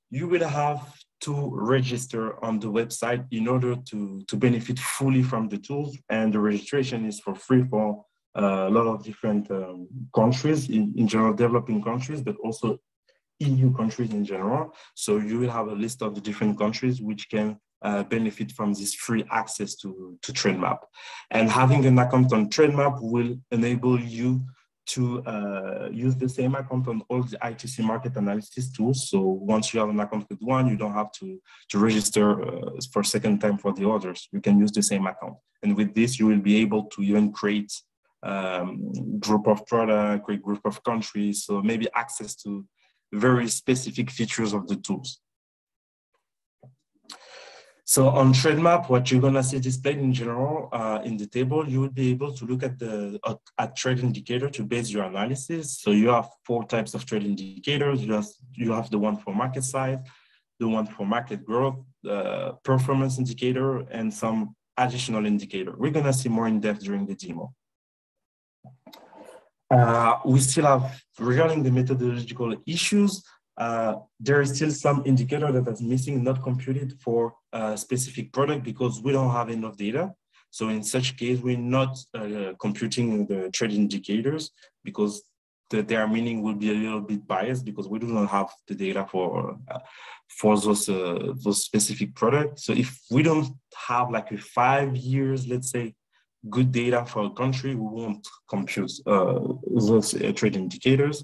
you will have to register on the website in order to benefit fully from the tools. And the registration is for free for a lot of different countries, in general developing countries, but also EU countries in general. So you will have a list of the different countries which can benefit from this free access to TradeMap. And having an account on TradeMap will enable you to use the same account on all the ITC market analysis tools. So once you have an account with one, you don't have to register for a second time for the others. You can use the same account. And with this, you will be able to even create group of product, create group of countries, so maybe access to very specific features of the tools. So on TradeMap, what you're gonna see displayed in general in the table, you will be able to look at trade indicator to base your analysis. So you have 4 types of trade indicators. You have the one for market size, the one for market growth, performance indicator, and some additional indicator. We're gonna see more in depth during the demo. We still have, regarding the methodological issues, there is still some indicator that is missing, not computed for a specific product because we don't have enough data. So in such case, we're not computing the trade indicators because their meaning will be a little bit biased because we do not have the data for those specific products. So if we don't have like a 5 years, let's say, good data for a country, we won't compute those trade indicators.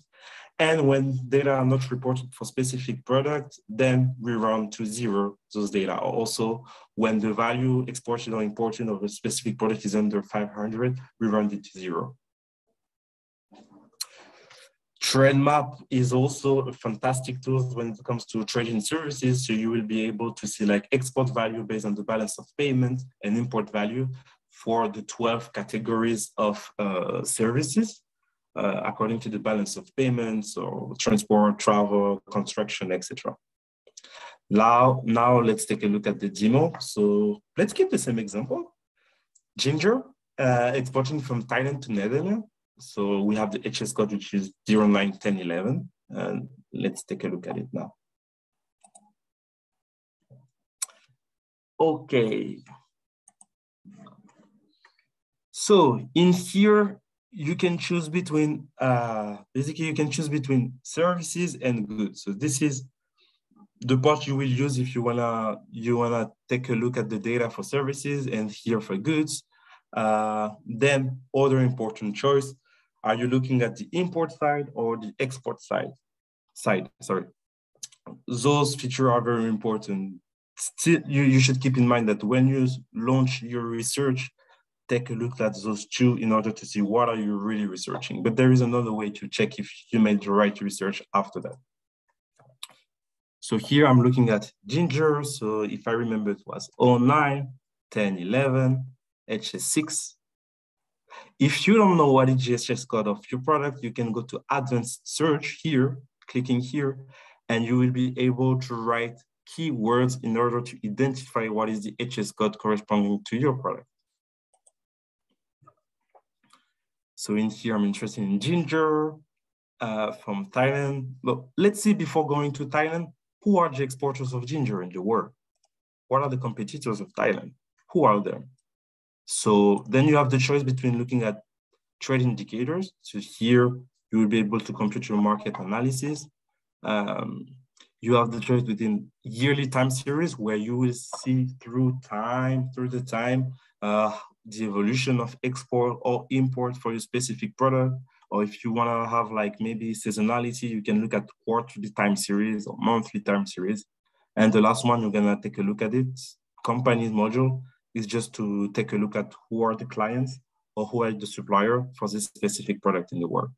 And when data are not reported for specific products, then we round to 0 those data. Also, when the value exported or imported of a specific product is under 500, we round it to 0. TradeMap is also a fantastic tool when it comes to trading services. So you will be able to see like export value based on the balance of payment and import value for the 12 categories of services. According to the balance of payments or transport, travel, construction, etc. Now let's take a look at the demo. So let's keep the same example. Ginger, exporting from Thailand to Netherlands. So we have the HS code, which is 09, 10, 11. And let's take a look at it now. Okay. So in here, you can choose between, basically you can choose between services and goods. So this is the part you will use if you wanna take a look at the data for services and here for goods. Then other important choice, are you looking at the import side or the export side? Sorry. Those features are very important. Still, you should keep in mind that when you launch your research, take a look at those two in order to see what are you really researching. But there is another way to check if you made the right research after that. So here I'm looking at ginger. So if I remember, it was 09, 10, 11, HS6. If you don't know what is GSS code of your product, you can go to advanced search here, clicking here, and you will be able to write keywords in order to identify what is the HS code corresponding to your product. So in here, I'm interested in ginger from Thailand. But let's see, before going to Thailand, who are the exporters of ginger in the world? What are the competitors of Thailand? Who are them? So then you have the choice between looking at trade indicators. So here you will be able to compute your market analysis. You have the choice between yearly time series, where you will see through the time, the evolution of export or import for your specific product. Or if you want to have like maybe seasonality, you can look at quarterly time series or monthly time series. And the last one, you're going to take a look at it. Companies module is just to take a look at who are the clients or who are the supplier for this specific product in the world.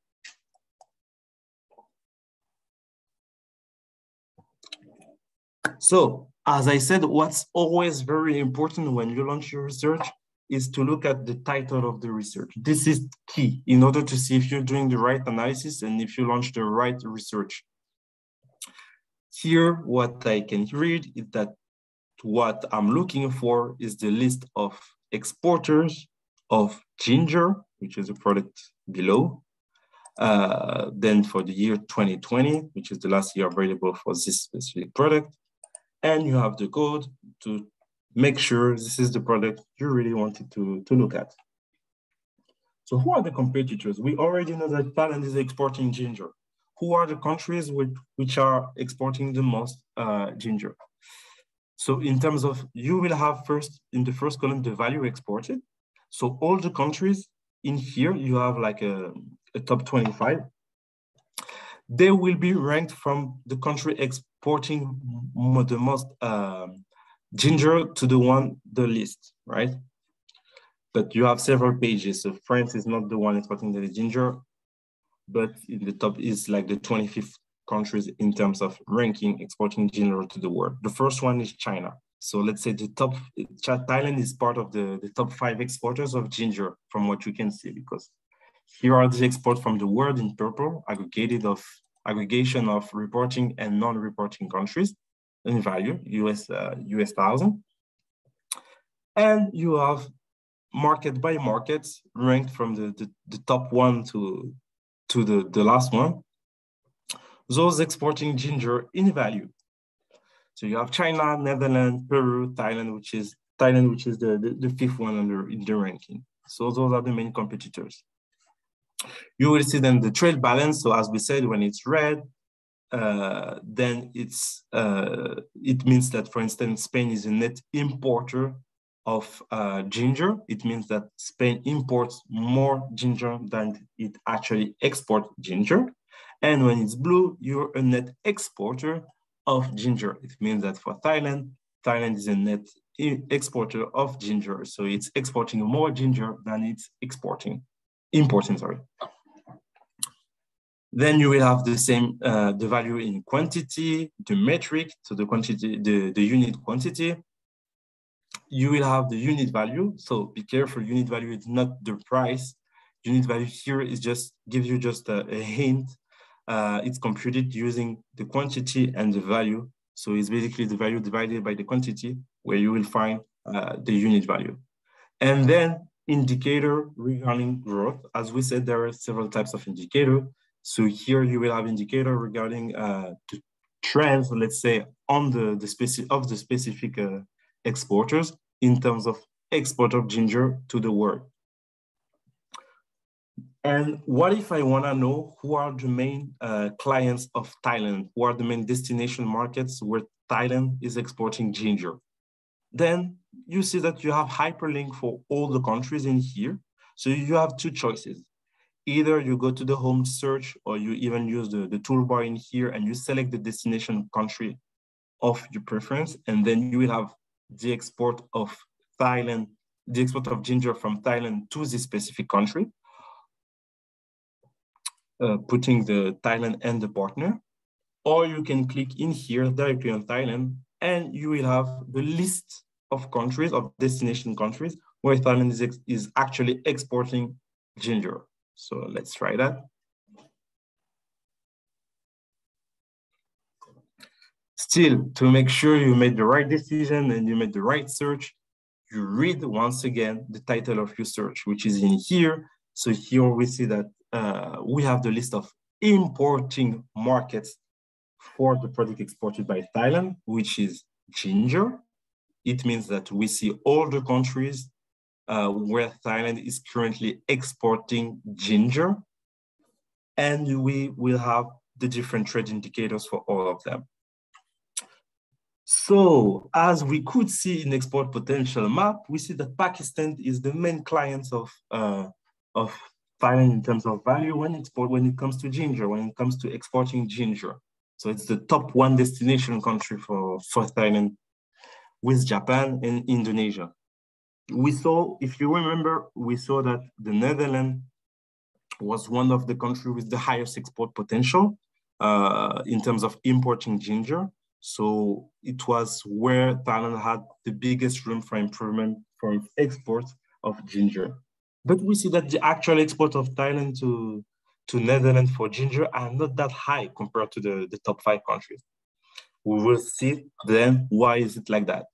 So as I said, what's always very important when you launch your research is to look at the title of the research. This is key in order to see if you're doing the right analysis and if you launch the right research. Here, what I can read is that what I'm looking for is the list of exporters of ginger, which is a product below. Then for the year 2020, which is the last year available for this specific product. And you have the code to make sure this is the product you really wanted to look at. So who are the competitors? We already know that Thailand is exporting ginger. Who are the countries which are exporting the most ginger? So in terms of, you will have first, in the first column, the value exported. So all the countries in here, you have like a top 25. They will be ranked from the country exporting the most ginger to the least, right? But you have several pages. So France is not the one exporting the ginger, but in the top is like the 25th countries in terms of ranking exporting ginger to the world. The first one is China. So let's say the top, Thailand is part of the top 5 exporters of ginger from what you can see, because here are the exports from the world in purple, aggregation of reporting and non-reporting countries in value, US 1,000. And you have market by market ranked from the top one to the last one, those exporting ginger in value. So you have China, Netherlands, Peru, Thailand, which is the 5th one in the ranking. So those are the main competitors. You will see then the trade balance. So as we said, when it's red, then it means that, for instance, Spain is a net importer of ginger. It means that Spain imports more ginger than it actually exports ginger. And when it's blue, you're a net exporter of ginger. It means that for Thailand is a net exporter of ginger. So it's exporting more ginger than it's importing, sorry. Then you will have the same, the value in quantity, the metric, so the quantity, the unit quantity. You will have the unit value. So be careful, unit value is not the price. Unit value here is just, gives you just a hint. It's computed using the quantity and the value. So it's basically the value divided by the quantity, where you will find the unit value. And then indicator regarding growth. As we said, there are several types of indicator. So here you will have indicator regarding the trends, let's say, on the specific exporters in terms of export of ginger to the world. And what if I want to know who are the main clients of Thailand? Who are the main destination markets where Thailand is exporting ginger? Then you see that you have hyperlink for all the countries in here. So you have two choices. Either you go to the home search, or you even use the toolbar in here and you select the destination country of your preference. And then you will have the export of Thailand, the export of ginger from Thailand to this specific country, putting the Thailand and the partner. Or you can click in here directly on Thailand, and you will have the list of countries, of destination countries, where Thailand is actually exporting ginger. So let's try that. Still, to make sure you made the right decision and you made the right search, you read once again the title of your search, which is in here. So here we see that we have the list of importing markets for the product exported by Thailand, which is ginger. It means that we see all the countries where Thailand is currently exporting ginger, and we will have the different trade indicators for all of them. So as we could see in export potential map, we see that Pakistan is the main client of Thailand in terms of value when it comes to ginger, when it comes to exporting ginger. So it's the top one destination country for Thailand, with Japan and Indonesia. We saw, if you remember, we saw that the Netherlands was one of the countries with the highest export potential in terms of importing ginger. So it was where Thailand had the biggest room for improvement for export of ginger. But we see that the actual export of Thailand to Netherlands for ginger are not that high compared to the top 5 countries. We will see then why is it like that.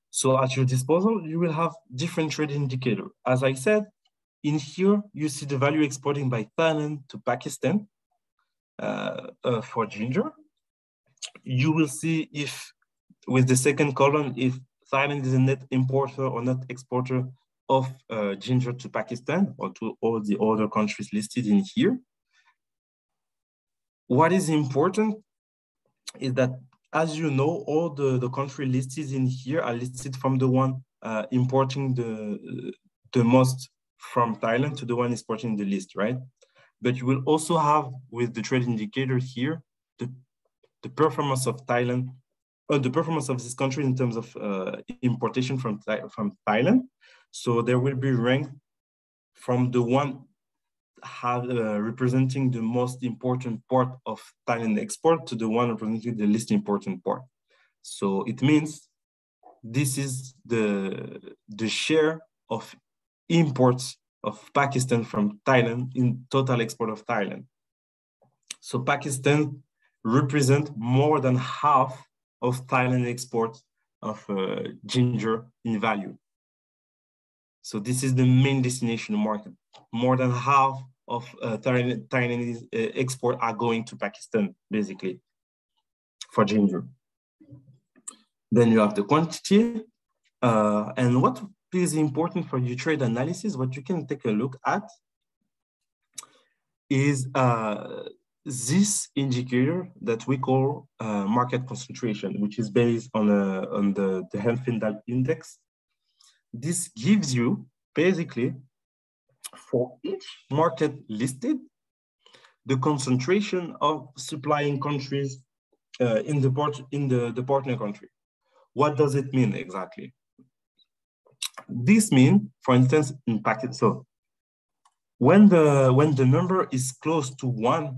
So at your disposal, you will have different trade indicators. As I said, in here, you see the value exporting by Thailand to Pakistan for ginger. You will see if, with the second column, if Thailand is a net importer or net exporter of ginger to Pakistan or to all the other countries listed in here. What is important is that, as you know, all the country listed in here are listed from the one importing the most from Thailand to the one exporting the least, right? But you will also have, with the trade indicator here, the performance of Thailand, or the performance of this country in terms of importation from Thailand. So there will be ranked from the one representing the most important part of Thailand export to the one representing the least important part. So it means this is the share of imports of Pakistan from Thailand in total export of Thailand. So Pakistan represent more than half of Thailand export of ginger in value. So this is the main destination market. More than half of Thailandese export are going to Pakistan, basically, for ginger. Then you have the quantity. And what is important for your trade analysis, what you can take a look at is this indicator that we call market concentration, which is based on the Helmfindal index. This gives you, basically, for each market listed, the concentration of supplying countries in the partner country. What does it mean exactly? This means, for instance, in Pakistan, so when the number is close to 1,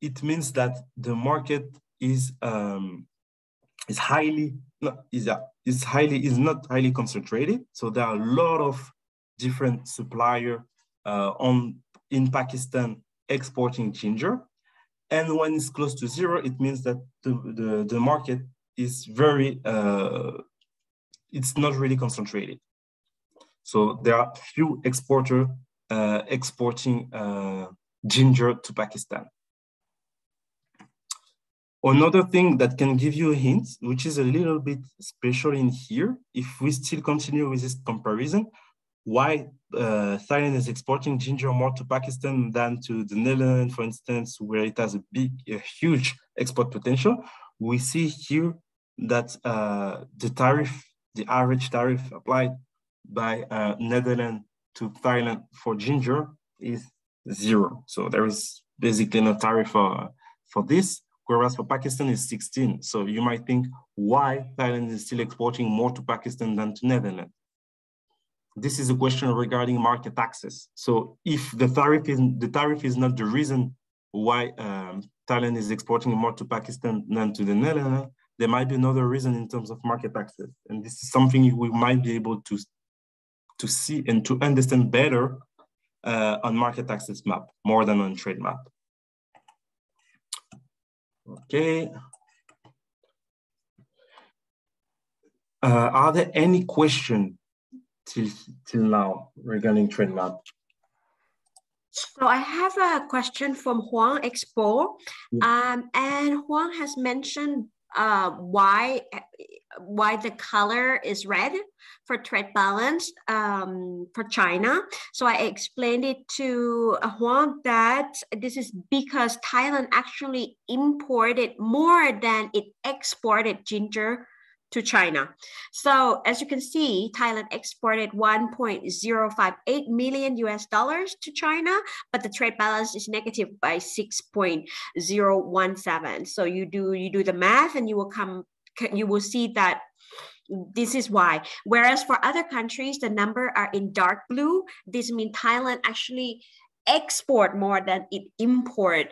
it means that the market is not highly concentrated. So there are a lot of different suppliers in Pakistan exporting ginger. And when it's close to 0, it means that the market is very, it's not really concentrated. So there are few exporters exporting ginger to Pakistan. Another thing that can give you a hint, which is a little bit special in here, if we still continue with this comparison, why Thailand is exporting ginger more to Pakistan than to the Netherlands, for instance, where it has a huge export potential. We see here that the average tariff applied by Netherlands to Thailand for ginger is 0. So there is basically no tariff for this, whereas for Pakistan is 16. So you might think why Thailand is still exporting more to Pakistan than to Netherlands. This is a question regarding market access. So if the tariff is not the reason why Thailand is exporting more to Pakistan than to the Netherlands, there might be another reason in terms of market access. And this is something we might be able to see and to understand better on market access map, more than on trade map. Okay. Are there any questions till now regarding trade map? So I have a question from Huang Expo, and Huang has mentioned why the color is red for trade balance for China. So I explained it to Huang that this is because Thailand actually imported more than it exported ginger to China. So as you can see, Thailand exported $1.058 million to China, but the trade balance is negative by 6.017. So you do the math and you will see that this is why. Whereas for other countries, the number are in dark blue. This means Thailand actually export more than it import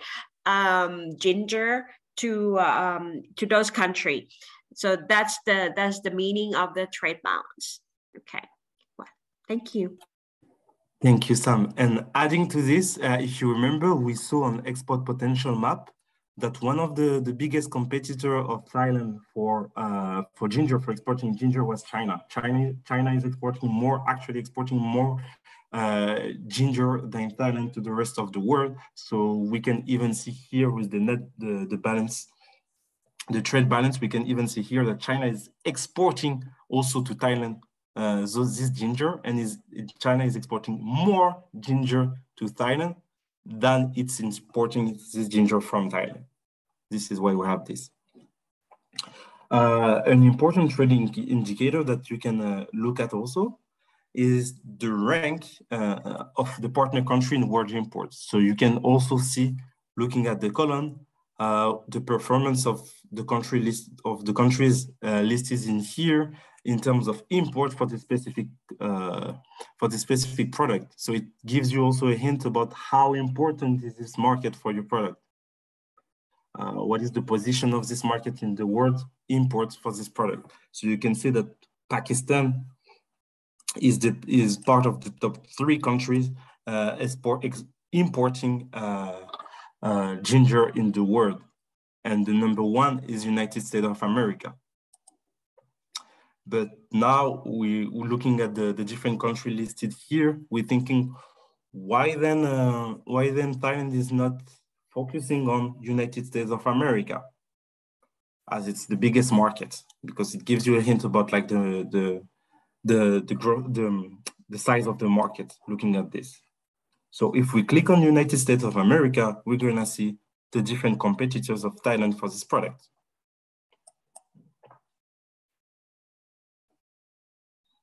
ginger to those countries. So that's the meaning of the trade balance. Okay, well, thank you. Thank you, Sam. And adding to this, if you remember, we saw on export potential map that one of the biggest competitor of Thailand for ginger, for exporting ginger, was China. China is exporting more ginger than Thailand to the rest of the world. So we can even see here with the balance, the trade balance, we can even see here that China is exporting also to Thailand this ginger, and China is exporting more ginger to Thailand than it's importing this ginger from Thailand. This is why we have this. An important trading indicator that you can look at also is the rank of the partner country in world imports. So you can also see, looking at the column, the performance of the countries listed in here in terms of import for the specific product. So it gives you also a hint about how important is this market for your product. What is the position of this market in the world imports for this product? So you can see that Pakistan is part of the top 3 countries importing ginger in the world, and the number 1 is United States of America. But now we're looking at the different countries listed here. We're thinking, why then Thailand is not focusing on United States of America, as it's the biggest market, because it gives you a hint about like the size of the market. Looking at this, so if we click on United States of America, we're gonna see the different competitors of Thailand for this product.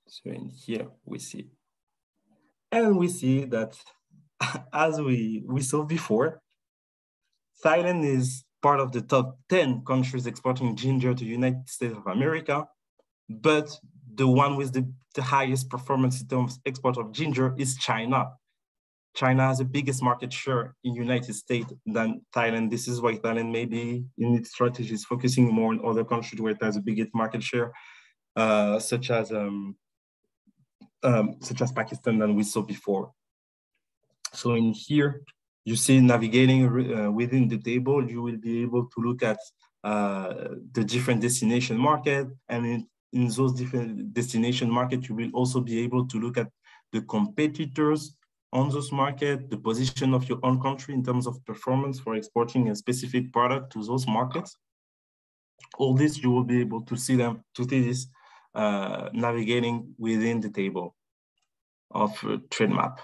So in here we see that as we saw before, Thailand is part of the top 10 countries exporting ginger to United States of America, but the one with the highest performance in terms of export of ginger is China. China has the biggest market share in United States than Thailand. This is why Thailand maybe in its strategy is focusing more on other countries where it has the biggest market share, such as Pakistan than we saw before. So in here, you see navigating within the table, you will be able to look at the different destination market, and in those different destination markets, you will also be able to look at the competitors on those markets, the position of your own country in terms of performance for exporting a specific product to those markets. All this, you will be able to see this navigating within the table of trade map.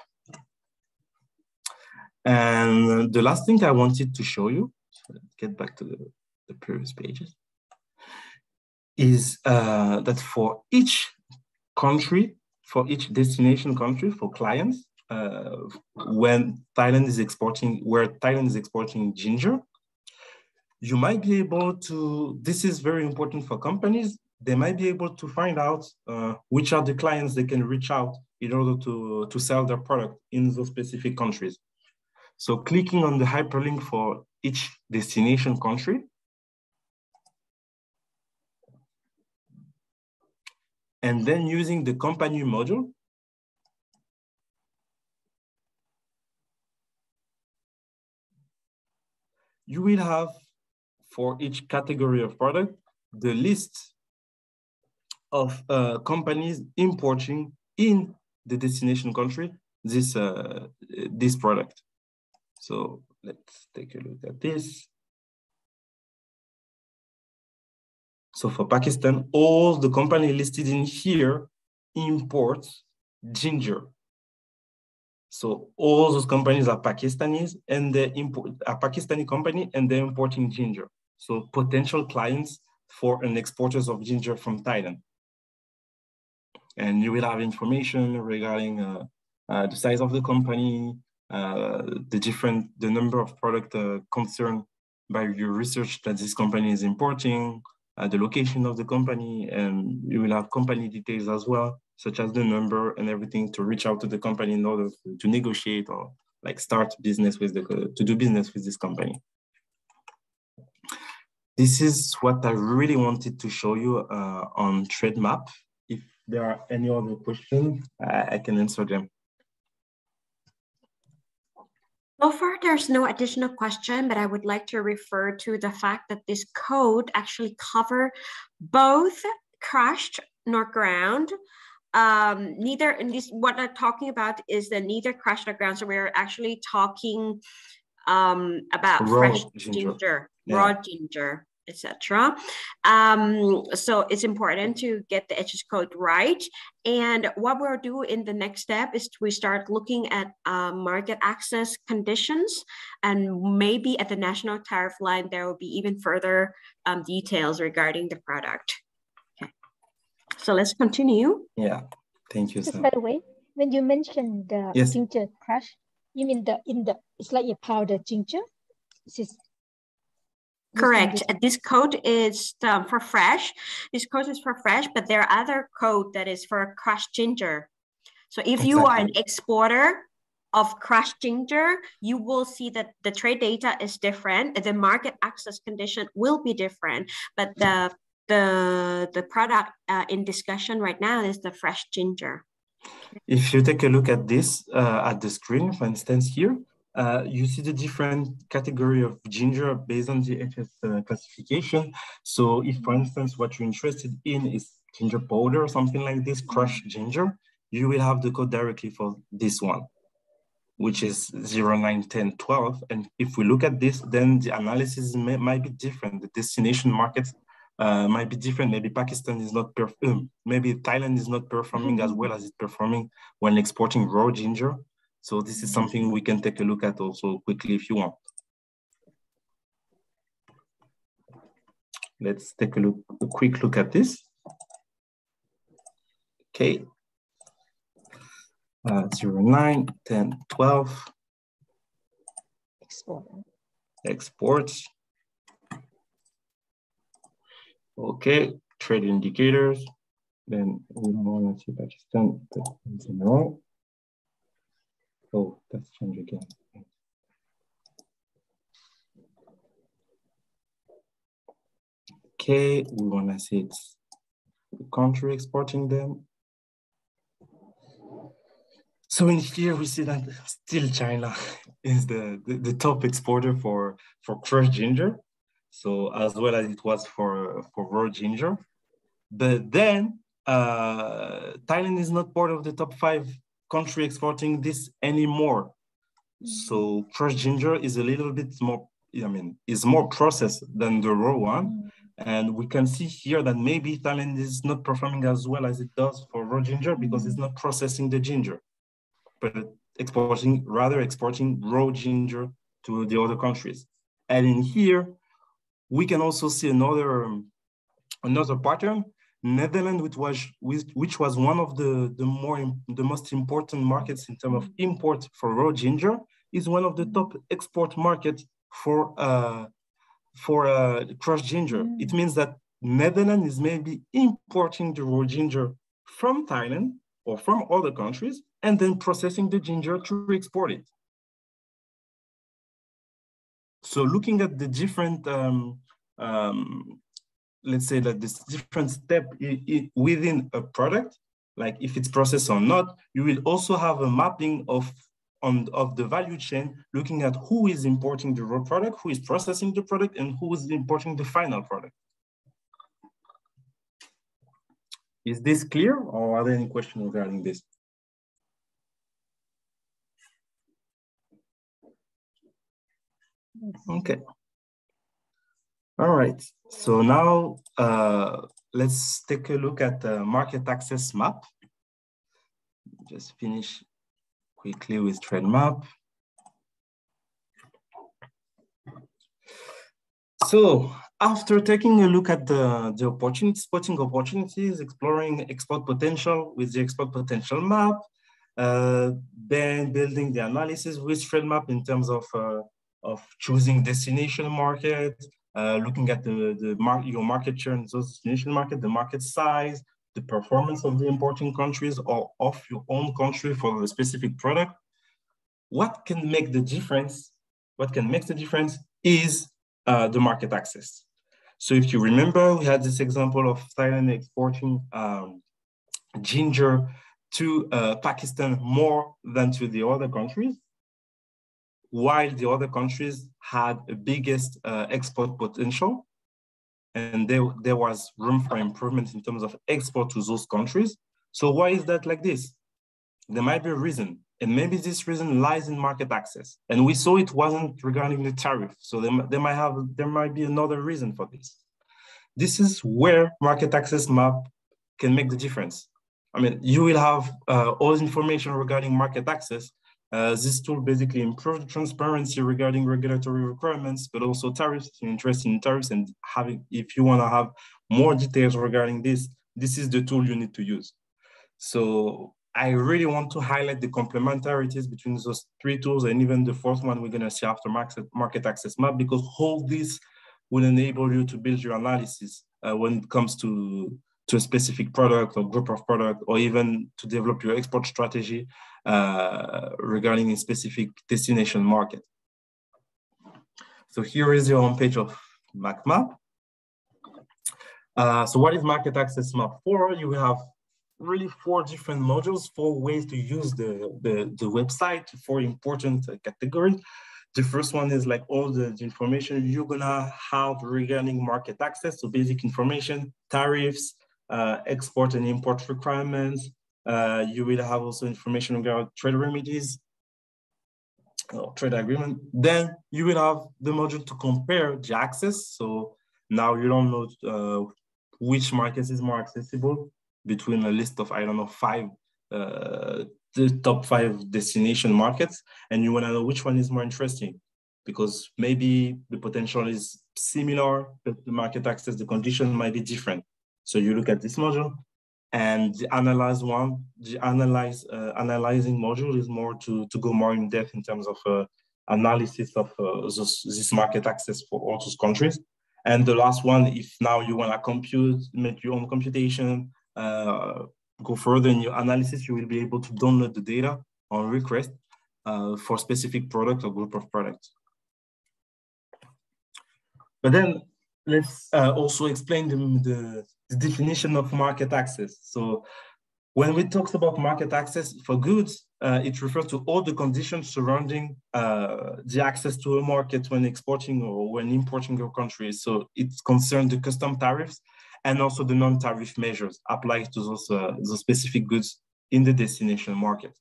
And the last thing I wanted to show you, so let's get back to the previous pages, is that for each country, for each destination country, for clients, when Thailand is exporting, where Thailand is exporting ginger, you might be able to, this is very important for companies, they might be able to find out which are the clients they can reach out in order to sell their product in those specific countries. So clicking on the hyperlink for each destination country, and then using the company module, you will have for each category of product, the list of companies importing in the destination country this product. So let's take a look at this. So for Pakistan, all the company listed in here imports ginger. So all those companies are Pakistanis and they import a Pakistani company and they're importing ginger. So potential clients for an exporters of ginger from Thailand. And you will have information regarding the size of the company, the number of product concerned by your research that this company is importing, the location of the company, and you will have company details as well, such as the number and everything to reach out to the company in order to negotiate or like start business with to do business with this company. This is what I really wanted to show you on Trade Map. If there are any other questions, I can answer them. So far, there's no additional question, but I would like to refer to the fact that this code actually covers both crushed nor ground. Neither in this, what I'm talking about is the neither crushed nor ground. So we're actually talking about raw fresh ginger, raw ginger, etc. So it's important to get the HS code right. And what we'll do in the next step is we start looking at market access conditions, and maybe at the national tariff line, there will be even further details regarding the product. Okay. So let's continue. Yeah, thank you. Just by the way, when you mentioned the ginger crush, you mean it's like a powder ginger? Correct. This code is for fresh. This code is for fresh, but there are other code that is for crushed ginger. So if you are an exporter of crushed ginger, you will see that the trade data is different. The market access condition will be different, but the product in discussion right now is the fresh ginger. If you take a look at this at the screen, for instance, here, you see the different category of ginger based on the HS classification. So if, for instance, what you're interested in is ginger powder or something like this, crushed ginger, you will have the code directly for this one, which is 091012. And if we look at this, then the analysis might be different. The destination markets might be different. Maybe Pakistan is not, maybe Thailand is not performing as well as it's performing when exporting raw ginger. So this is something we can take a look at also quickly if you want. Let's take a quick look at this. Okay. 09, 10, 12. Exports. Okay, trade indicators. Then we want to see Pakistan. No. Oh, that's changed again. Okay, we want to see it's the country exporting them. So in here we see that still China is the top exporter for crushed ginger. So as well as it was for raw ginger. But then Thailand is not part of the top 5 country exporting this anymore. So crushed ginger is a little bit more, is more processed than the raw one. And we can see here that maybe Thailand is not performing as well as it does for raw ginger because it's not processing the ginger, but exporting raw ginger to the other countries. And in here, we can also see another pattern. Netherlands, which was one of the most important markets in terms of import for raw ginger, is one of the top export markets for crushed ginger. It means that Netherlands is maybe importing the raw ginger from Thailand or from other countries and then processing the ginger to export it. So looking at the different let's say that this different step within a product, like if it's processed or not, you will also have a mapping of the value chain, looking at who is importing the raw product, who is processing the product, and who is importing the final product. Is this clear, or are there any questions regarding this? Okay. All right, so now let's take a look at the market access map. Just finish quickly with trade map. So after taking a look at the spotting opportunities, exploring export potential with the export potential map, then building the analysis with trade map in terms of choosing destination market, looking at your market share in those destination market, the market size, the performance of the importing countries or of your own country for the specific product. What can make the difference? What can make the difference is the market access. So if you remember, we had this example of Thailand exporting ginger to Pakistan more than to the other countries, while the other countries had the biggest export potential, and there was room for improvement in terms of export to those countries. So why is that like this? There might be a reason, and maybe this reason lies in market access. And we saw it wasn't regarding the tariff, so there might be another reason for this. This is where market access map can make the difference. I mean, you will have all information regarding market access. This tool basically improves transparency regarding regulatory requirements, but also tariffs. If you're interested in tariffs and if you want to have more details regarding this, this is the tool you need to use. So I really want to highlight the complementarities between those three tools, and even the fourth one we're going to see after market access map, because all this will enable you to build your analysis when it comes to a specific product or group of product, or even to develop your export strategy regarding a specific destination market. So here is your homepage of MacMap. So what is market access map for? You will have really 4 different modules, 4 ways to use the website, 4 important categories. The first one is like all the information you're gonna have regarding market access, so basic information, tariffs, export and import requirements. You will have also information about trade remedies, or trade agreement. Then you will have the module to compare the access. So now you don't know which market is more accessible between a list of, I don't know, 5, the top 5 destination markets, and you want to know which one is more interesting, because maybe the potential is similar, but the market access, the condition might be different. So you look at this module, and the analyzing module is more to go more in depth in terms of analysis of this market access for all those countries. And the last one, if now you want to make your own computation, go further in your analysis, you will be able to download the data on request for specific product or group of products. But then let's also explain the definition of market access. So when we talk about market access for goods, it refers to all the conditions surrounding the access to a market when exporting or when importing your country. So it concerns the custom tariffs and also the non-tariff measures applied to those specific goods in the destination market.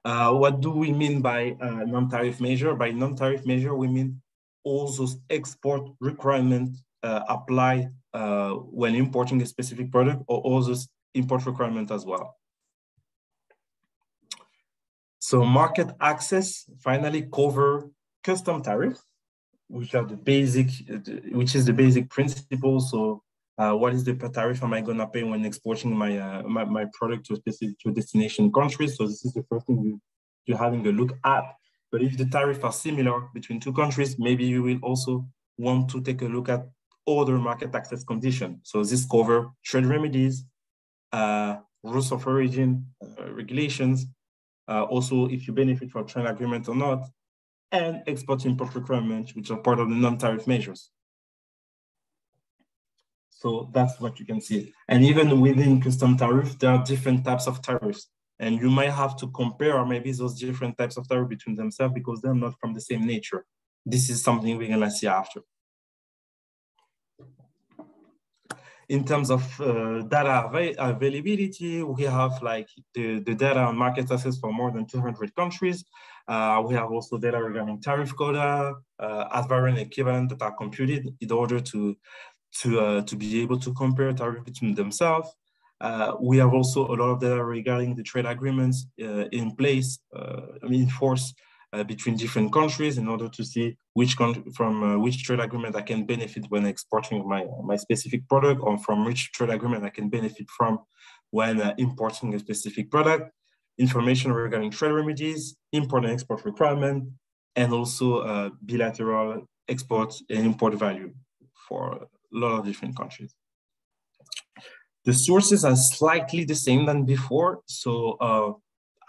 What do we mean by non-tariff measure? By non-tariff measure, we mean all those export requirements apply when importing a specific product, or all those import requirements as well. So market access finally cover custom tariffs, which are the basic, which is the basic principle. So what is the tariff am I gonna pay when exporting my product to a specific destination country? So this is the first thing you're having a look at. But if the tariffs are similar between two countries, maybe you will also want to take a look at other market access conditions. So this cover trade remedies, rules of origin, regulations, also if you benefit from trade agreement or not, and export-import requirements, which are part of the non-tariff measures. So that's what you can see. And even within custom tariff, there are different types of tariffs. And you might have to compare maybe those different types of tariff between themselves because they're not from the same nature. This is something we're gonna see after. In terms of data availability, we have like the data on market access for more than 200 countries. We have also data regarding tariff quota, advarant equivalent that are computed in order to be able to compare tariff between themselves. We have also a lot of data regarding the trade agreements in place, in force between different countries in order to see which country, from which trade agreement I can benefit when exporting my specific product, or from which trade agreement I can benefit from when importing a specific product. Information regarding trade remedies, import and export requirement, and also bilateral export and import value for a lot of different countries. The sources are slightly the same than before. So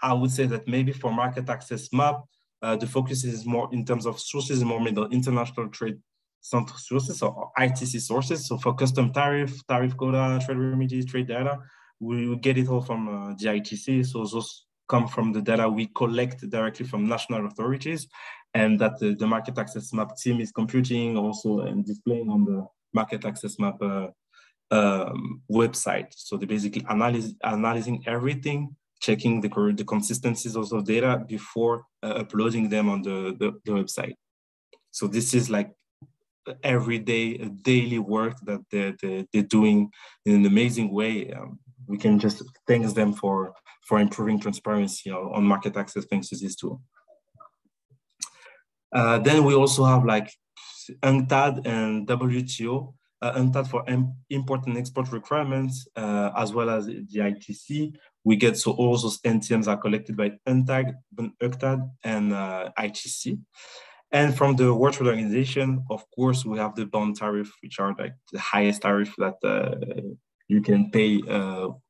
I would say that maybe for market access map, the focus is more in terms of sources, more middle international trade center sources or ITC sources. So for custom tariff, tariff quota, trade remedies, trade data, we get it all from the ITC. So those come from the data we collect directly from national authorities, and that the market access map team is computing also and displaying on the market access map website. So they basically analyzing everything, checking the consistencies of the data before uploading them on the website. So this is like everyday, daily work that they're doing in an amazing way. We can just thank them for improving transparency on market access thanks to this tool. Then we also have like UNCTAD and WTO. UNCTAD for import and export requirements, as well as the ITC. We get, so all those NTMs are collected by UNCTAD, and ITC. And from the World Trade Organization, of course, we have the bond tariff, which are like the highest tariff that you can pay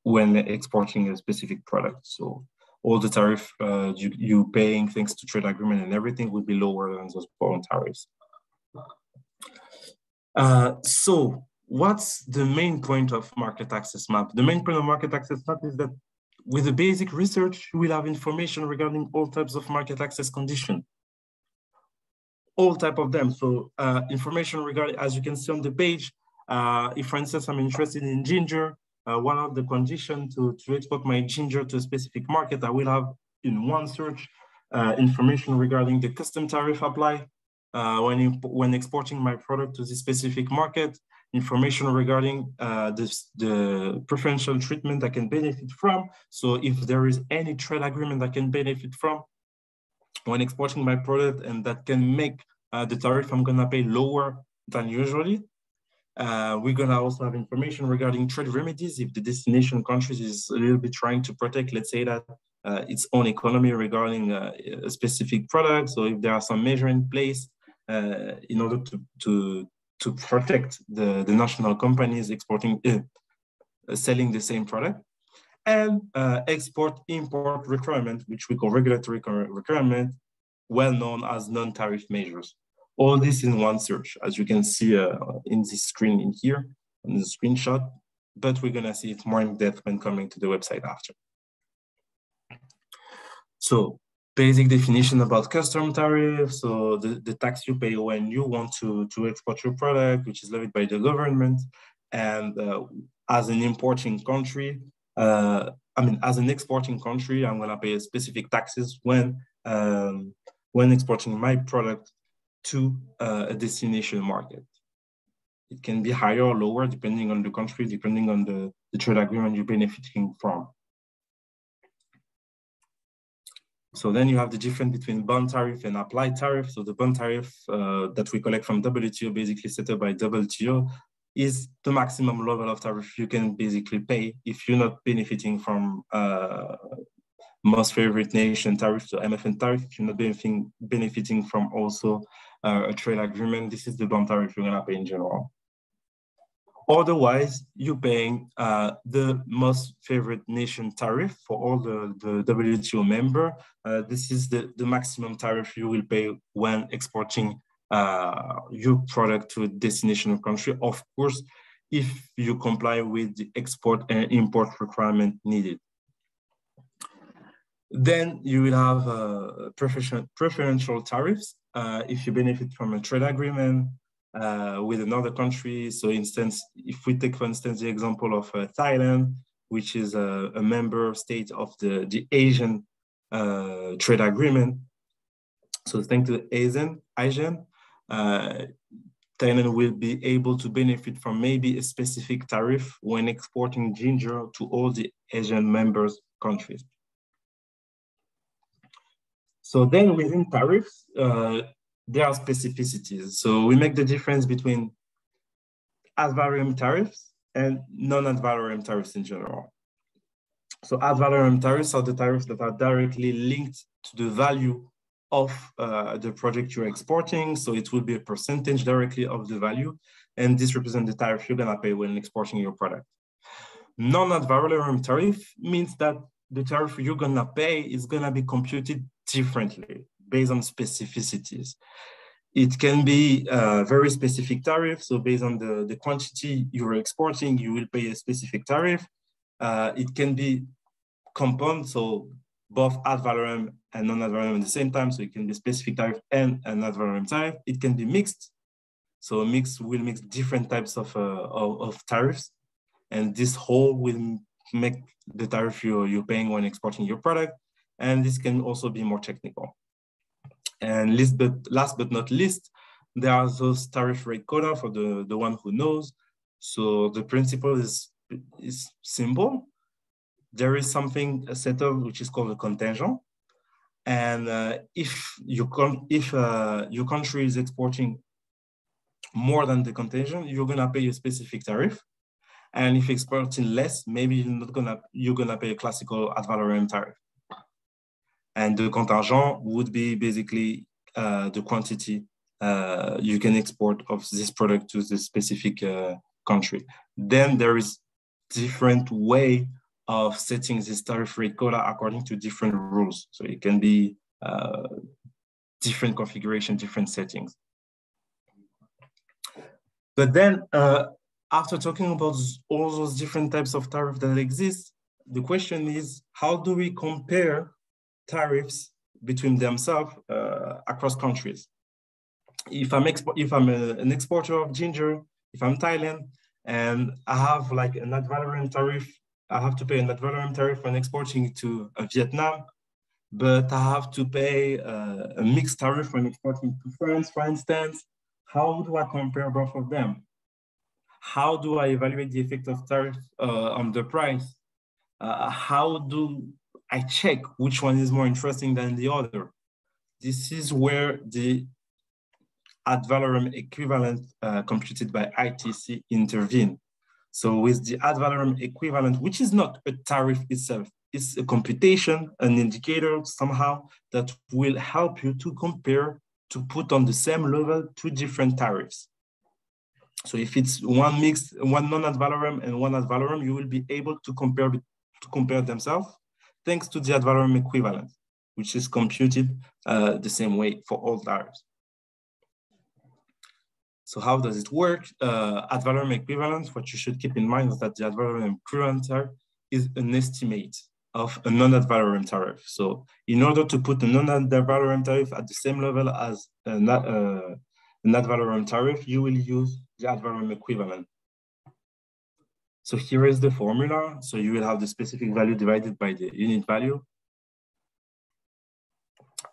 when exporting a specific product. So all the tariff you paying thanks to trade agreement and everything will be lower than those bond tariffs. So what's the main point of market access map? The main point of market access map is that with the basic research, we'll have information regarding all types of market access conditions, all type of them. So information regarding, as you can see on the page, if for instance, I'm interested in ginger, one of the conditions to export my ginger to a specific market, I will have in one search information regarding the custom tariff apply, when exporting my product to this specific market, information regarding the preferential treatment I can benefit from. So if there is any trade agreement I can benefit from when exporting my product, and that can make the tariff I'm gonna pay lower than usually. We're gonna also have information regarding trade remedies if the destination countries is a little bit trying to protect, let's say that its own economy regarding a specific product. So if there are some measures in place in order to protect the national companies exporting, selling the same product, and export-import requirement, which we call regulatory requirement, well known as non-tariff measures. All this in one search, as you can see in this screen in here, in the screenshot, but we're gonna see it more in depth when coming to the website after. So basic definition about custom tariff. So the tax you pay when you want to export your product, which is levied by the government. And as an importing country, I mean, as an exporting country, I'm gonna pay specific taxes when exporting my product to a destination market. It can be higher or lower depending on the country, depending on the trade agreement you're benefiting from. So then you have the difference between bond tariff and applied tariff. So the bond tariff that we collect from WTO, basically set up by WTO, is the maximum level of tariff you can basically pay if you're not benefiting from most favorite nation tariff, so MFN tariff. If you're not benefiting from also a trade agreement, this is the bond tariff you're gonna pay in general. Otherwise, you're paying the most favorite nation tariff for all the WTO member. This is the maximum tariff you will pay when exporting your product to a destination country. Of course, if you comply with the export and import requirement needed. Then you will have preferential tariffs if you benefit from a trade agreement with another country. So instance, if we take, for instance, the example of Thailand, which is a member state of the Asian trade agreement. So thanks to the ASEAN, Thailand will be able to benefit from maybe a specific tariff when exporting ginger to all the Asian members countries. So then within tariffs, there are specificities. So we make the difference between ad valorem tariffs and non-ad valorem tariffs in general. So ad valorem tariffs are the tariffs that are directly linked to the value of the product you're exporting. So it will be a percentage directly of the value, and this represents the tariff you're gonna pay when exporting your product. Non-ad valorem tariff means that the tariff you're gonna pay is gonna be computed differently based on specificities. It can be a very specific tariff. So based on the quantity you're exporting, you will pay a specific tariff. It can be compound, so both ad valorem and non-ad valorem at the same time. So it can be specific tariff and an ad valorem tariff. It can be mixed. So a mix will mix different types of tariffs. And this whole will make the tariff you're paying when exporting your product. And this can also be more technical. And last but not least, there are those tariff rate quota for the one who knows. So the principle is simple. There is something settled which is called a contingent. And if your country is exporting more than the contingent, you're gonna pay a specific tariff. And if exporting less, maybe you're gonna pay a classical ad valorem tariff. And the contingent would be basically the quantity you can export of this product to the specific country. Then there is different way of setting this tariff rate quota according to different rules. So it can be different configuration, different settings. But then after talking about all those different types of tariff that exist, the question is, how do we compare tariffs between themselves across countries? If I'm an exporter of ginger, if I'm Thailand, and I have like an ad valorem tariff, I have to pay an ad valorem tariff when exporting to Vietnam, but I have to pay a mixed tariff when exporting to France, for instance. How do I compare both of them? How do I evaluate the effect of tariff on the price? How do I check which one is more interesting than the other? This is where the ad valorem equivalent computed by ITC intervene. So with the ad valorem equivalent, which is not a tariff itself, it's a computation, an indicator somehow that will help you to compare, to put on the same level two different tariffs. So if it's one mixed, one non-ad valorem and one ad valorem, you will be able to compare themselves thanks to the ad valorem equivalent, which is computed the same way for all tariffs. So how does it work? Ad valorem equivalent, what you should keep in mind is that the ad valorem equivalent tariff is an estimate of a non-ad valorem tariff. So in order to put a non-ad valorem tariff at the same level as an ad valorem tariff, you will use the ad valorem equivalent. So here is the formula. So you will have the specific value divided by the unit value.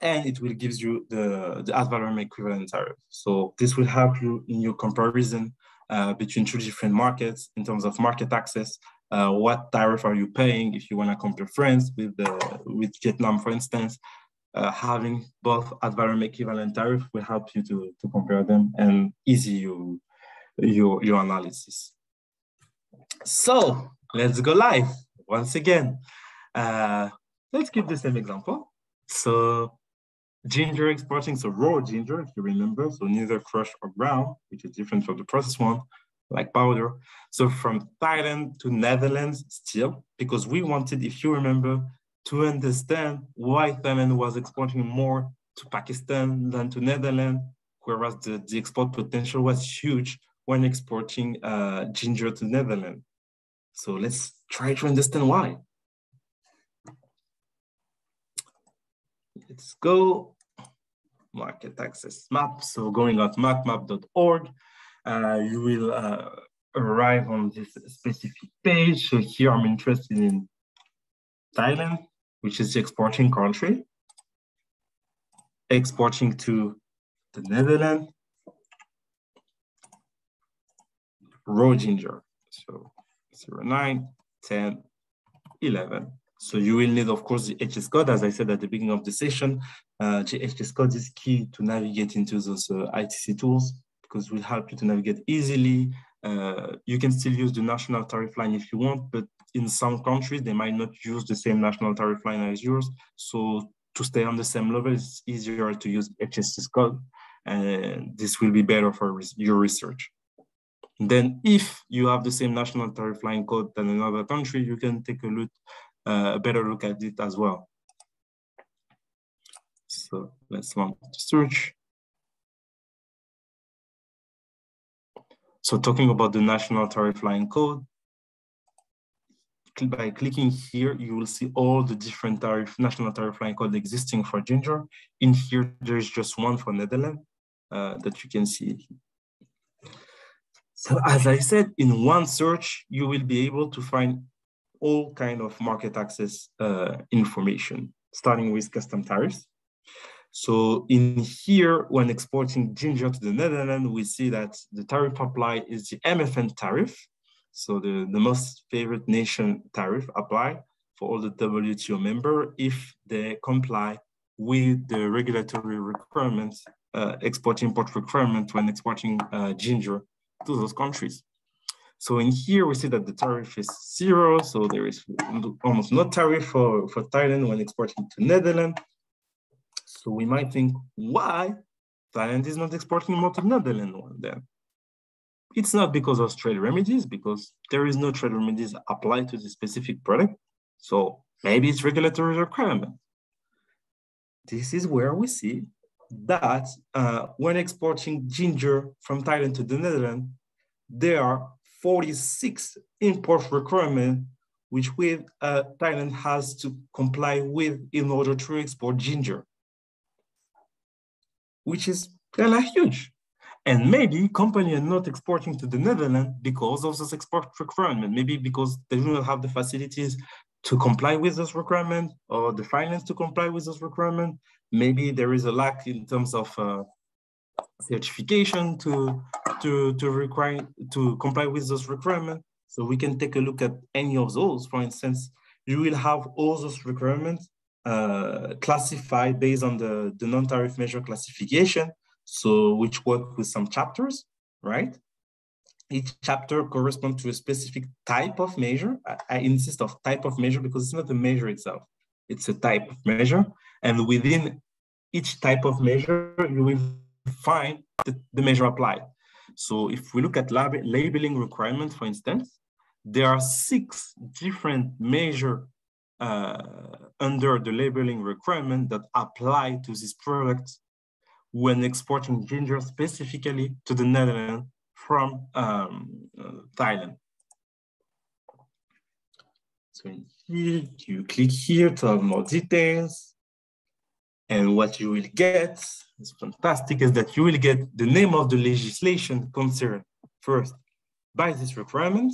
And it will give you the ad valorem equivalent tariff. So this will help you in your comparison between two different markets in terms of market access. What tariff are you paying if you want to compare France with Vietnam, for instance? Having both ad valorem equivalent tariff will help you to compare them and easy your analysis. So let's go live once again. Let's give the same example. So ginger exporting, so raw ginger, if you remember, so neither crushed or ground, which is different from the processed one, like powder. So from Thailand to Netherlands still, because we wanted, if you remember, to understand why Thailand was exporting more to Pakistan than to Netherlands, whereas the export potential was huge when exporting ginger to Netherlands. So let's try to understand why. Let's go market access map. So going at mapmap.org, you will arrive on this specific page. So here I'm interested in Thailand, which is the exporting country, exporting to the Netherlands, raw ginger. So 09, 10, 11. So you will need, of course, the HS code. As I said at the beginning of the session, the HS code is key to navigate into those ITC tools because it will help you to navigate easily. You can still use the national tariff line if you want, but in some countries, they might not use the same national tariff line as yours. So to stay on the same level, it's easier to use HS code, and this will be better for your research. Then if you have the same national tariff line code than another country, you can take a better look at it as well. So let's launch the search. So talking about the national tariff line code, by clicking here, you will see all the different national tariff line code existing for ginger. In here, there's just one for Netherlands that you can see. So as I said, in one search, you will be able to find all kind of market access information, starting with custom tariffs. So in here, when exporting ginger to the Netherlands, we see that the tariff applied is the MFN tariff. So the most favorite nation tariff apply for all the WTO member if they comply with the regulatory requirements, export-import requirement when exporting ginger to those countries. So in here, we see that the tariff is 0. So there is almost no tariff for Thailand when exporting to Netherlands. So we might think, why Thailand is not exporting more to Netherlands then? It's not because of trade remedies, because there is no trade remedies applied to the specific product. So maybe it's regulatory requirement. This is where we see that when exporting ginger from Thailand to the Netherlands, there are 46 import requirements which Thailand has to comply with in order to export ginger, which is kind of huge. And maybe companies are not exporting to the Netherlands because of those export requirements, maybe because they do not have the facilities to comply with those requirements or the finance to comply with those requirements. Maybe there is a lack in terms of certification to comply with those requirements. So we can take a look at any of those. For instance, you will have all those requirements classified based on the non-tariff measure classification. So which work with some chapters, right? Each chapter corresponds to a specific type of measure. I insist on type of measure because it's not a measure itself. It's a type of measure. And within each type of measure, you will find the measure applied. So if we look at labeling requirements, for instance, there are 6 different measures under the labeling requirement that apply to this product when exporting ginger specifically to the Netherlands from Thailand. So here, you click here to have more details. And what you will get is fantastic, is that you will get the name of the legislation concerned first by this requirement.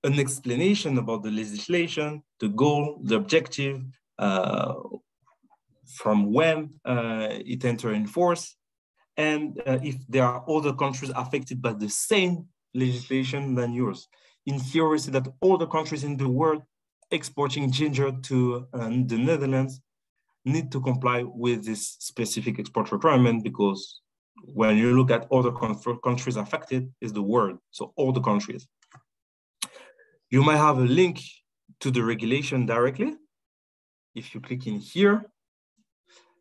an explanation about the legislation, the goal, the objective, from when it entered in force, and if there are other countries affected by the same legislation than yours. In here, we see that all the countries in the world exporting ginger to the Netherlands need to comply with this specific export requirement, because when you look at other countries affected, is the world, so all the countries. You might have a link to the regulation directly if you click in here.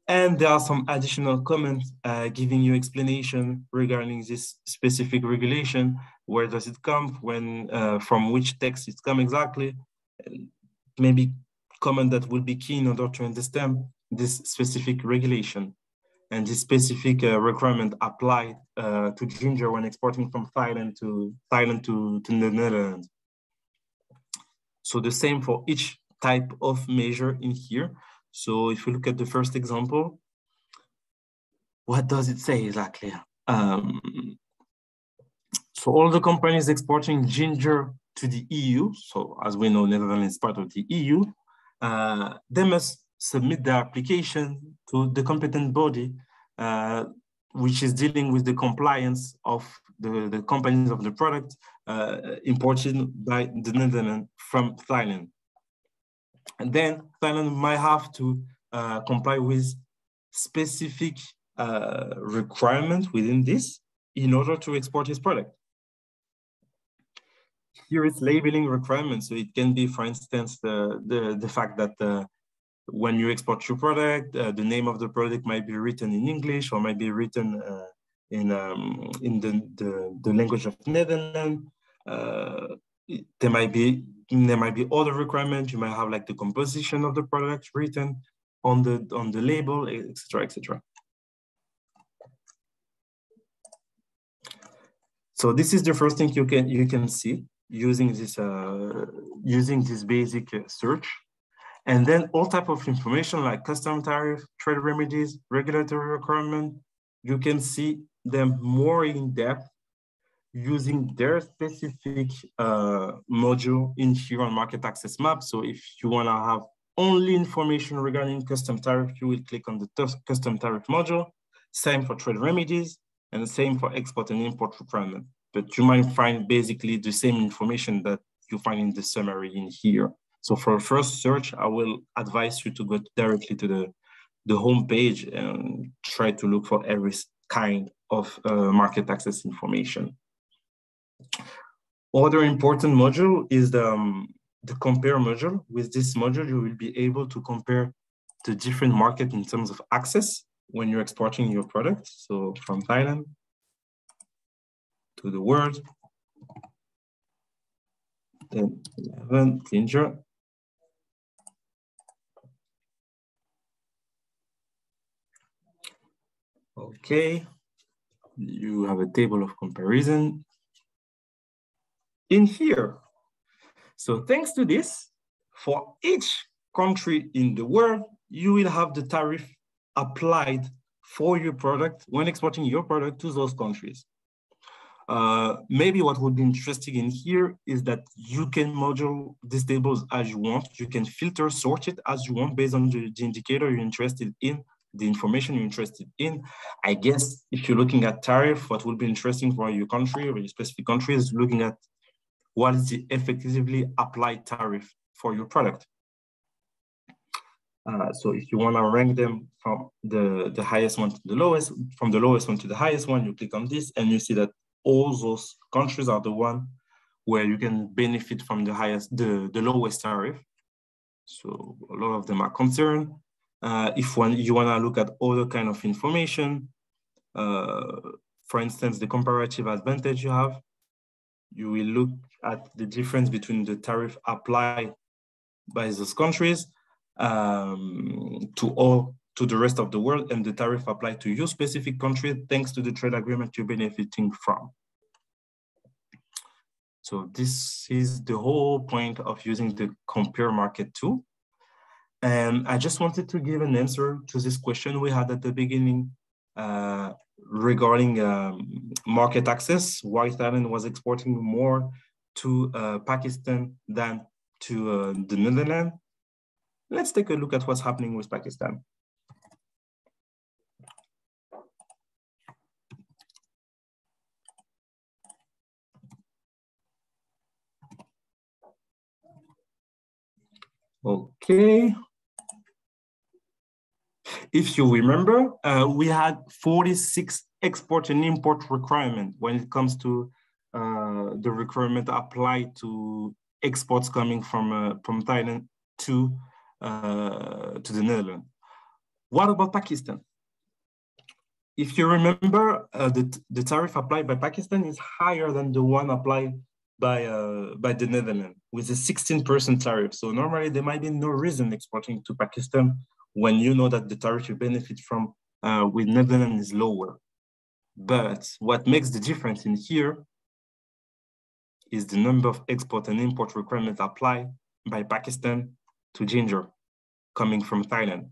And there are some additional comments giving you explanation regarding this specific regulation. Where does it come? When, from which text it comes exactly? Maybe comment that will be key in order to understand this specific regulation and this specific requirement applied to ginger when exporting from Thailand to the Netherlands. So the same for each type of measure in here. So if you look at the first example, what does it say exactly? So all the companies exporting ginger to the EU, so as we know, Netherlands is part of the EU, they must submit their application to the competent body, which is dealing with the compliance of the companies of the product imported by the Netherlands from Thailand. And then Thailand might have to comply with specific requirements within this in order to export his product. Here is labeling requirements. So it can be, for instance, the fact that when you export your product, the name of the product might be written in English or might be written in the language of Netherlands. There might be other requirements. You might have like the composition of the product written on the label, etc., etc. So this is the first thing you can see using this basic search, and then all type of information like custom tariff, trade remedies, regulatory requirement. You can see them more in depth using their specific module in here on market access map. So if you want to have only information regarding custom tariff, you will click on the custom tariff module. Same for trade remedies and the same for export and import requirement. But you might find basically the same information that you find in the summary in here. So for first search, I will advise you to go directly to the home page and try to look for every kind of market access information. Other important module is the compare module. With this module, you will be able to compare the different market in terms of access when you're exporting your product. So from Thailand to the world, then 11 ginger. Okay, you have a table of comparison in here. So thanks to this, for each country in the world, you will have the tariff applied for your product when exporting your product to those countries. Maybe what would be interesting in here is that you can module these tables as you want. You can filter, sort it as you want based on the indicator you're interested in, the information you're interested in. I guess if you're looking at tariff, what will be interesting for your country or your specific country is looking at what is the effectively applied tariff for your product. So if you want to rank them from the highest one to the lowest, from the lowest one to the highest one, you click on this and you see that all those countries are the one where you can benefit from the lowest tariff. So a lot of them are concerned. If you want to look at other kind of information, for instance, the comparative advantage you have, you will look at the difference between the tariff applied by those countries to the rest of the world and the tariff applied to your specific country thanks to the trade agreement you're benefiting from. So this is the whole point of using the compare market tool. And I just wanted to give an answer to this question we had at the beginning regarding market access, why Thailand was exporting more to Pakistan than to the Netherlands. Let's take a look at what's happening with Pakistan. Okay. If you remember, we had 46 export and import requirements when it comes to the requirement applied to exports coming from Thailand to the Netherlands. What about Pakistan? If you remember, the tariff applied by Pakistan is higher than the one applied by the Netherlands with a 16% tariff. So normally there might be no reason exporting to Pakistan when you know that the tariff you benefit from with Netherlands is lower. But what makes the difference in here is the number of export and import requirements applied by Pakistan to ginger coming from Thailand.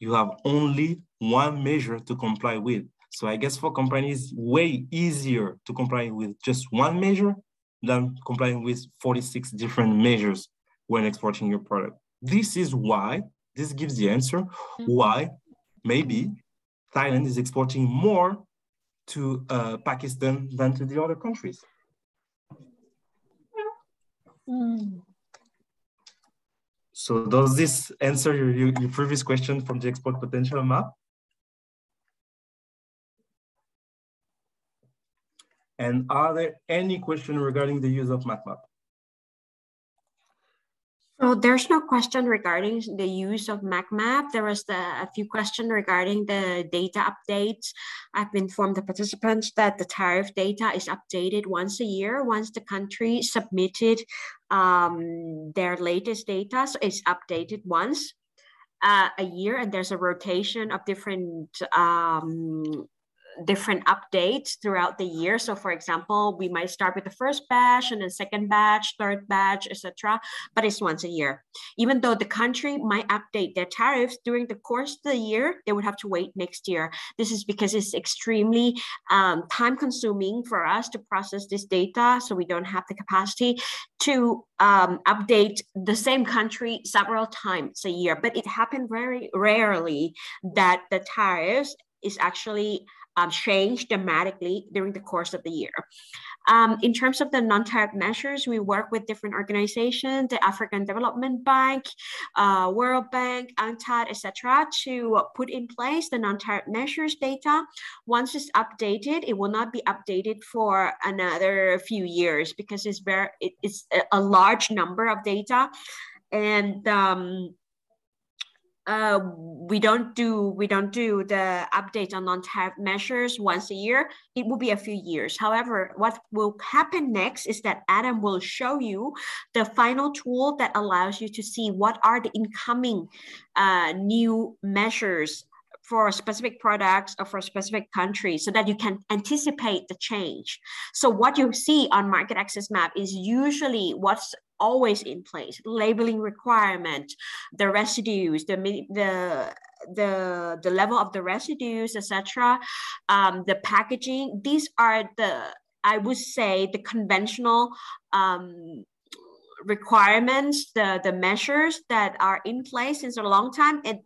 You have only one measure to comply with. So I guess for companies, way easier to comply with just one measure than complying with 46 different measures when exporting your product. This is why, this gives the answer, why maybe Thailand is exporting more to Pakistan than to the other countries. So does this answer your previous question from the export potential map? And are there any questions regarding the use of MapMap? So there's no question regarding the use of MapMap. There was a few questions regarding the data updates. I've informed the participants that the tariff data is updated once a year, once the country submitted their latest data. So it's updated once a year, and there's a rotation of different updates throughout the year. So for example, we might start with the first batch and then second batch, third batch, etc. But it's once a year. Even though the country might update their tariffs during the course of the year, they would have to wait next year. This is because it's extremely time consuming for us to process this data. So we don't have the capacity to update the same country several times a year. But it happened very rarely that the tariffs is actually changed dramatically during the course of the year. In terms of the non-tariff measures, we work with different organizations, the African Development Bank, World Bank, UNTAD, etc., to put in place the non-tariff measures data. Once it's updated, it will not be updated for another few years because it's a large number of data, and we don't do the update on non-tariff measures once a year. It will be a few years. However, what will happen next is that Adam will show you the final tool that allows you to see what are the incoming new measures for specific products or for specific countries so that you can anticipate the change. So what you see on market access map is usually what's always in place: labeling requirement, the residues, the level of the residues, etc., the packaging. These are I would say, the conventional requirements, the measures that are in place since a long time. It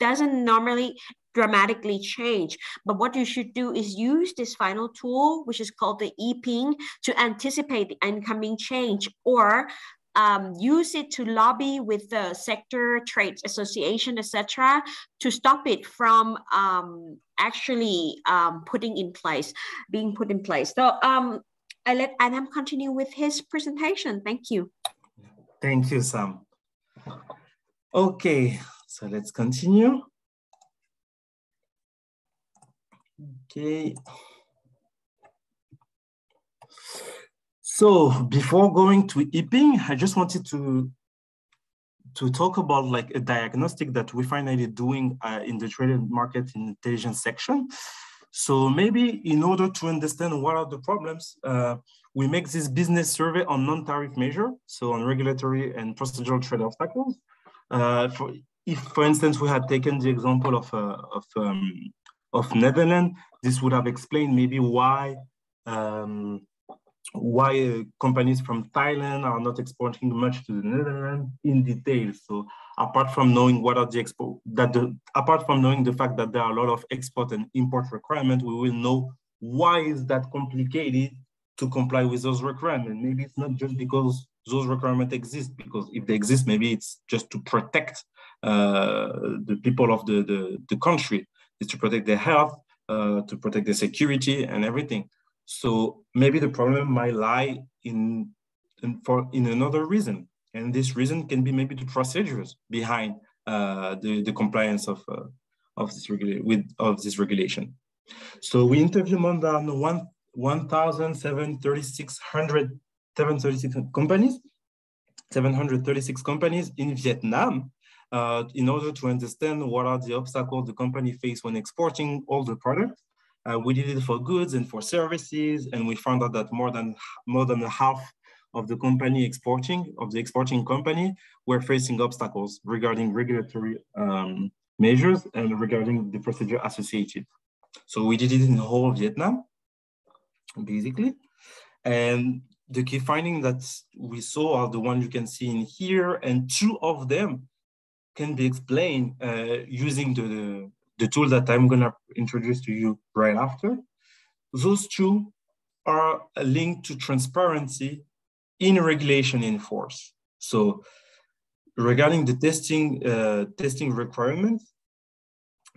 doesn't normally dramatically change, but what you should do is use this final tool, which is called the e-ping, to anticipate the incoming change, or use it to lobby with the sector, trades association, etc., to stop it from actually being put in place. So I let Adam continue with his presentation. Thank you. Thank you, Sam. Okay, so let's continue. Okay. So before going to e-ping, I just wanted to talk about like a diagnostic that we finally doing in the traded market intelligence section. So maybe in order to understand what are the problems, we make this business survey on non-tariff measure, so on regulatory and procedural trade obstacles. If, for instance, we had taken the example of Netherlands, this would have explained maybe why why companies from Thailand are not exporting much to the Netherlands in detail. So apart from knowing what are the apart from knowing the fact that there are a lot of export and import requirements, we will know why is that complicated to comply with those requirements. Maybe it's not just because those requirements exist, because if they exist, maybe it's just to protect the people of the country, is to protect their health, to protect their security and everything. So maybe the problem might lie in another reason, and this reason can be maybe the procedures behind the compliance of this regulation. So we interviewed more than 1,736 companies, 736 companies in Vietnam, in order to understand what are the obstacles the company face when exporting all the products. We did it for goods and for services, and we found out that more than half of the exporting company were facing obstacles regarding regulatory measures and regarding the procedure associated. So we did it in the whole of Vietnam, basically. And the key findings that we saw are the one you can see in here, and two of them can be explained using the tool that I'm gonna introduce to you right after. Those two are linked to transparency in regulation in force. So regarding the testing requirements,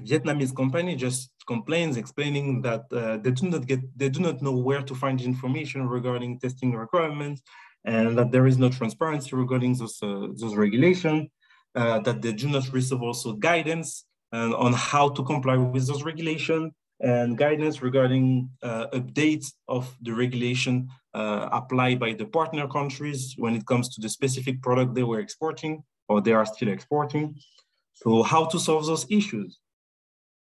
Vietnamese company just complains, explaining that they do not know where to find information regarding testing requirements, and that there is no transparency regarding those regulations, that they do not receive also guidance on how to comply with those regulations, and guidance regarding updates of the regulation applied by the partner countries when it comes to the specific product they were exporting or they are still exporting. So how to solve those issues?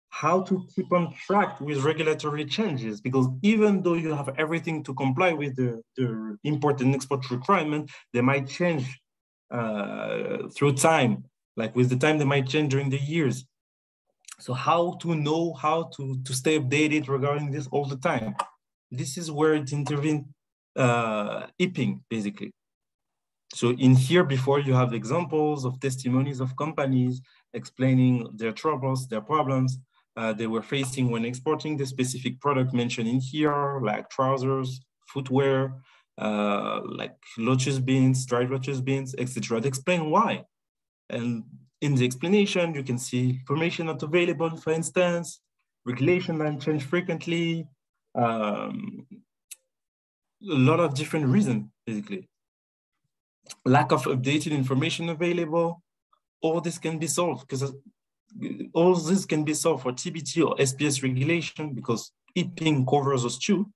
How to keep on track with regulatory changes, because even though you have everything to comply with the import and export requirement, they might change through time. Like with the time, they might change during the years. So how to know how to stay updated regarding this all the time? This is where it intervenes IPing, basically. So in here before, you have examples of testimonies of companies explaining their troubles, their problems they were facing when exporting the specific product mentioned in here, like trousers, footwear, like lotus beans, dried lotus beans, etc. They explain why. And in the explanation, you can see information not available, for instance, regulation that change frequently, a lot of different reasons, basically. Lack of updated information available, all this can be solved because all this can be solved for TBT or SPS regulation, because IPing covers those two.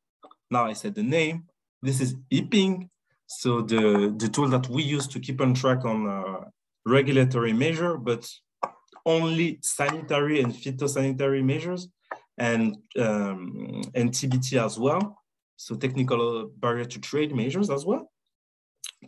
Now I said the name. This is IPing. So the tool that we use to keep on track on regulatory measure, but only sanitary and phytosanitary measures, and TBT as well. So technical barrier to trade measures as well.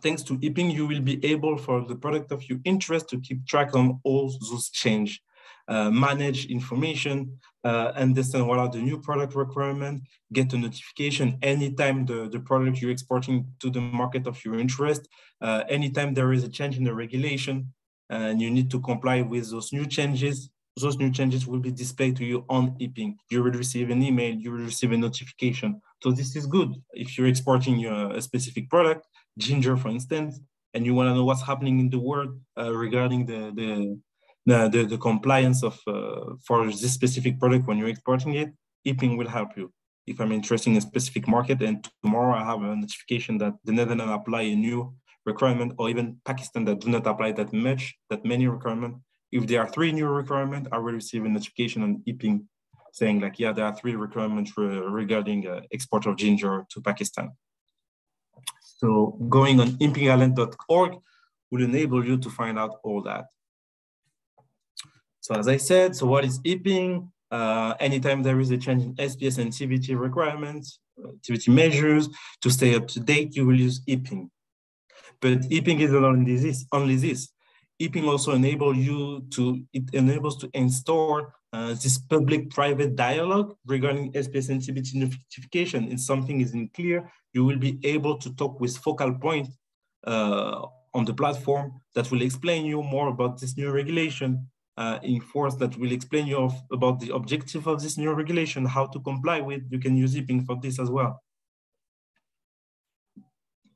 Thanks to IPing, you will be able, for the product of your interest, to keep track on all those change, manage information, understand what are the new product requirements, get a notification anytime the product you're exporting to the market of your interest, anytime there is a change in the regulation and you need to comply with those new changes will be displayed to you on IPing. You will receive an email, you will receive a notification. So this is good if you're exporting a specific product, ginger, for instance, and you want to know what's happening in the world regarding the compliance of for this specific product when you're exporting it. IPing will help you. If I'm interested in a specific market and tomorrow I have a notification that the Netherlands apply a new requirement, or even Pakistan that do not apply that many requirements. If there are 3 new requirements, I will receive a notification on IPing saying like, yeah, there are 3 requirements regarding export of ginger to Pakistan. So going on ipingalent.org will enable you to find out all that. So as I said, so what is IPing? Anytime there is a change in SPS and TBT requirements, TBT measures, to stay up to date, you will use IPing. But IPing is not only this. IPing also enables to install this public-private dialogue regarding SPS and TBT notification. If something isn't clear, you will be able to talk with focal point on the platform that will explain you more about this new regulation in force, that will explain you about the objective of this new regulation, how to comply with. You can use Eaping for this as well.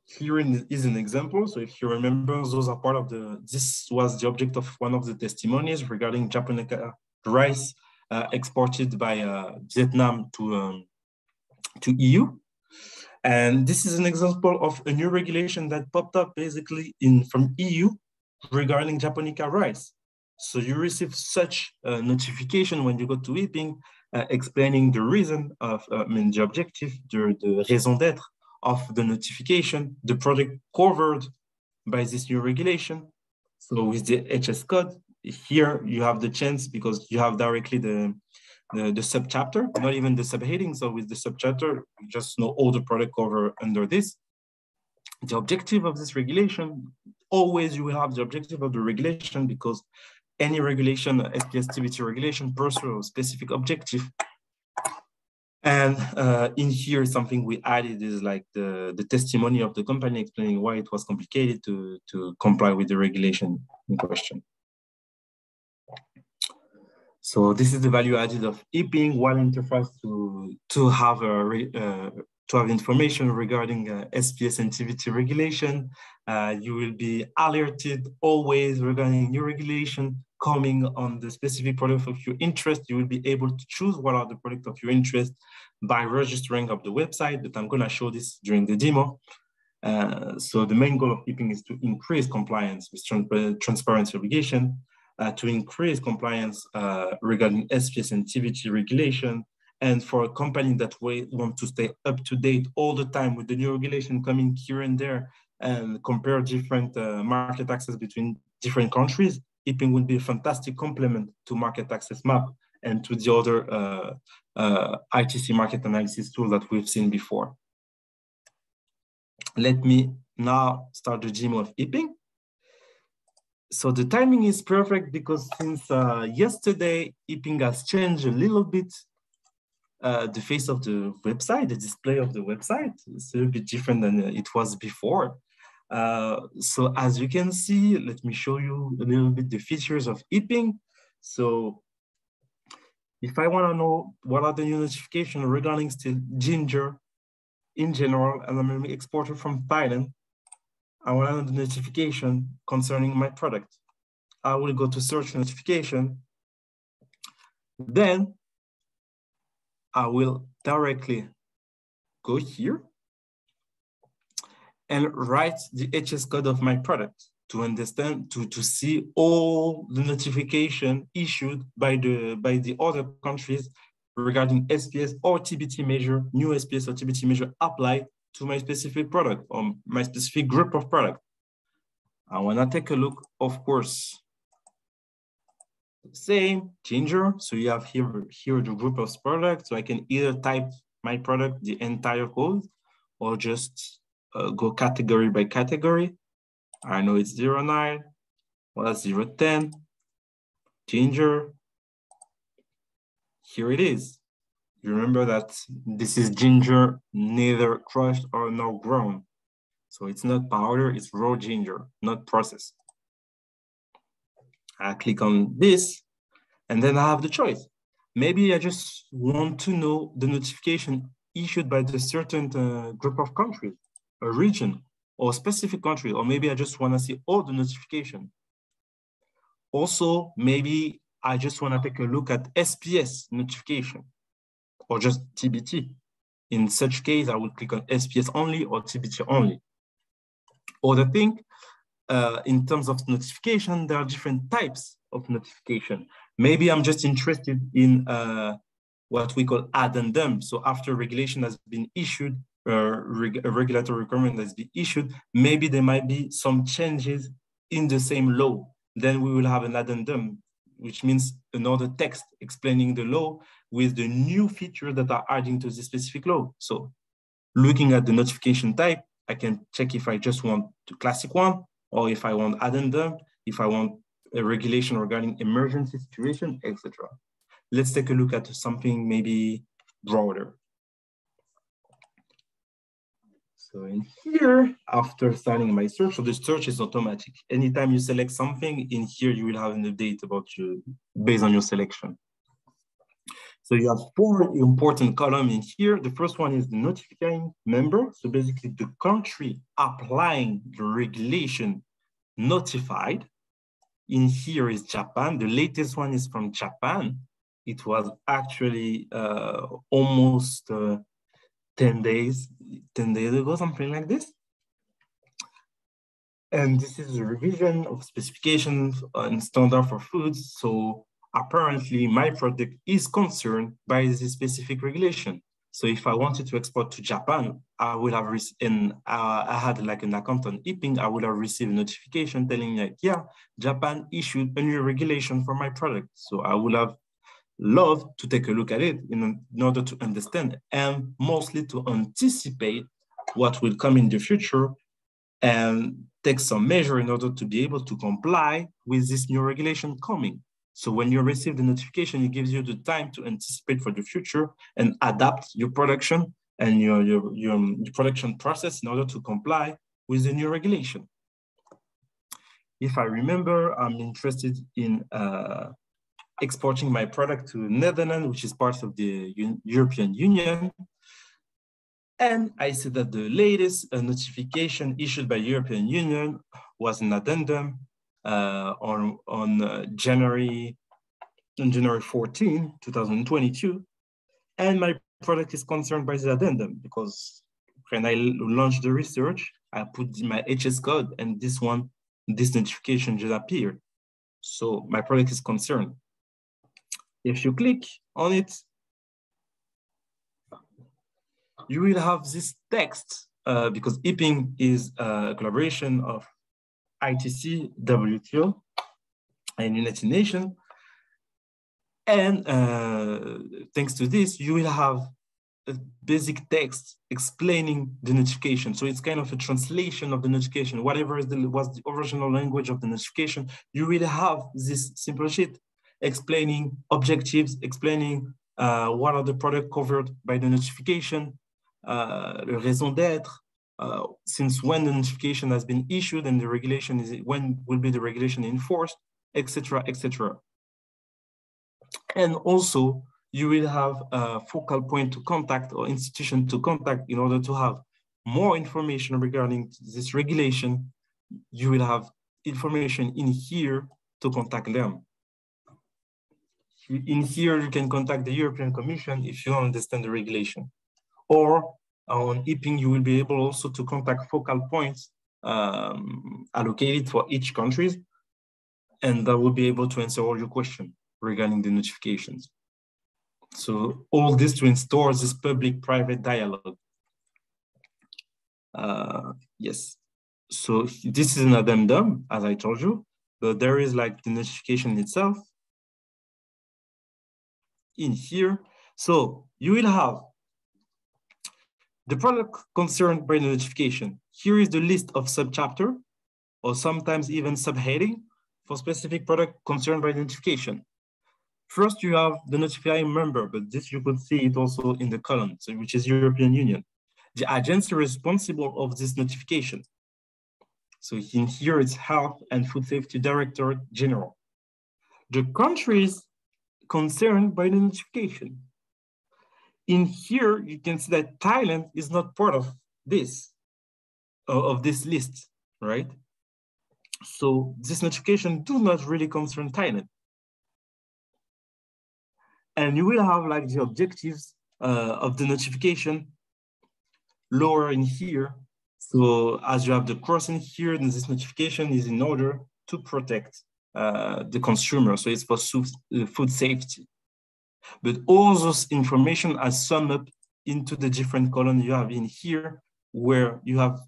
Here is an example. So if you remember, those are part of this was the object of one of the testimonies regarding Japonica rice exported by Vietnam to EU. And this is an example of a new regulation that popped up basically from EU regarding Japonica rice. So you receive such a notification when you go to Eaping explaining the reason of, the objective, the raison d'être of the notification, the product covered by this new regulation. So with the HS code, here you have the chance, because you have directly the subchapter, not even the subheading. So with the subchapter, you just know all the product cover under this. The objective of this regulation, always you will have the objective of the regulation, because any regulation, SPS TBT regulation, pursues a specific objective. And in here, something we added is like the testimony of the company explaining why it was complicated to comply with the regulation in question. So this is the value added of Eaping, one interface to have information regarding SPS and TBT regulation. You will be alerted always regarding new regulation coming on the specific product of your interest. You will be able to choose what are the products of your interest by registering of the website, but I'm gonna show this during the demo. So the main goal of Eaping is to increase compliance with transparency obligation, to increase compliance regarding SPS and TBT regulation, and for a company that want to stay up to date all the time with the new regulation coming here and there and compare different market access between different countries, Eaping would be a fantastic complement to market access map and to the other ITC market analysis tool that we've seen before. Let me now start the demo of Eaping. So the timing is perfect because since yesterday, Eaping has changed a little bit the face of the website, the display of the website. It's a little bit different than it was before. So as you can see, let me show you a little bit the features of Eaping. So if I want to know what are the new notifications regarding still ginger in general, and I'm an exporter from Thailand, I want to know the notification concerning my product. I will go to search notification. Then I will directly go here and write the HS code of my product to understand, to see all the notification issued by the other countries regarding SPS or TBT measure, new SPS or TBT measure applied to my specific product or my specific group of product. I want to take a look, of course, same ginger. So you have here the group of products. So I can either type my product, the entire code, or just go category by category. I know it's 09, well, that's 010, ginger. Here it is. You remember that this is ginger, neither crushed or nor ground. So it's not powder, it's raw ginger, not processed. I click on this, and then I have the choice. Maybe I just want to know the notification issued by the certain group of countries, a region, or a specific country, or maybe I just want to see all the notification. Also, maybe I just want to take a look at SPS notification, or just TBT. In such case, I will click on SPS only or TBT only. Other thing, in terms of notification, there are different types of notification. Maybe I'm just interested in what we call addendum. So after regulation has been issued, a regulatory requirement has been issued, maybe there might be some changes in the same law. Then we will have an addendum, which means another text explaining the law with the new features that are adding to the specific law. So looking at the notification type, I can check if I just want the classic one, or if I want addendum, if I want a regulation regarding emergency situation, etc. let's take a look at something maybe broader. So in here, after starting my search, so the search is automatic. Anytime you select something, in here you will have an update about you based on your selection. So you have 4 important columns in here. The first one is the notifying member. So basically the country applying the regulation notified. In here is Japan. The latest one is from Japan. It was actually almost 10 days ago, something like this. And this is a revision of specifications and standard for foods. So apparently my product is concerned by this specific regulation. So if I wanted to export to Japan, I would have I had like an account on Eaping, I would have received a notification telling me, yeah, Japan issued a new regulation for my product. So I would have loved to take a look at it in order to understand and mostly to anticipate what will come in the future and take some measure in order to be able to comply with this new regulation coming. So when you receive the notification, it gives you the time to anticipate for the future and adapt your production and your production process in order to comply with the new regulation. If I remember, I'm interested in exporting my product to Netherlands, which is part of the European Union. And I see that the latest notification issued by European Union was an addendum on January 14, 2022. And my product is concerned by the addendum because when I launched the research, I put my HS code and this notification just appeared. So my product is concerned. If you click on it, you will have this text because Eaping is a collaboration of ITC, WTO, and United Nations. And thanks to this, you will have a basic text explaining the notification. So it's kind of a translation of the notification. Whatever was the original language of the notification, you will have this simple sheet explaining objectives, explaining what are the products covered by the notification, le raison d'être, since when the notification has been issued and the regulation when will be the regulation enforced, etc., etc. And also, you will have a focal point to contact or institution to contact in order to have more information regarding this regulation. You will have information in here to contact them. In here, you can contact the European Commission if you don't understand the regulation. Or on Eaping, you will be able also to contact focal points allocated for each country, and that will be able to answer all your questions regarding the notifications. So all this to install this public-private dialogue. Yes, so this is an addendum, as I told you, but there is like the notification itself in here. So you will have the product concerned by the notification. Here is the list of subchapter, or sometimes even subheading for specific product concerned by the notification. First, you have the notifying member, but this you could see it also in the column, so which is European Union. The agency responsible of this notification. So in here, it's Health and Food Safety Directorate General. The countries concerned by the notification. In here, you can see that Thailand is not part of this list, right? So this notification do not really concern Thailand. And you will have like the objectives of the notification lower in here. So as you have the cross in here, then this notification is in order to protect the consumer. So it's for food safety. But all those information are summed up into the different columns you have in here, where you have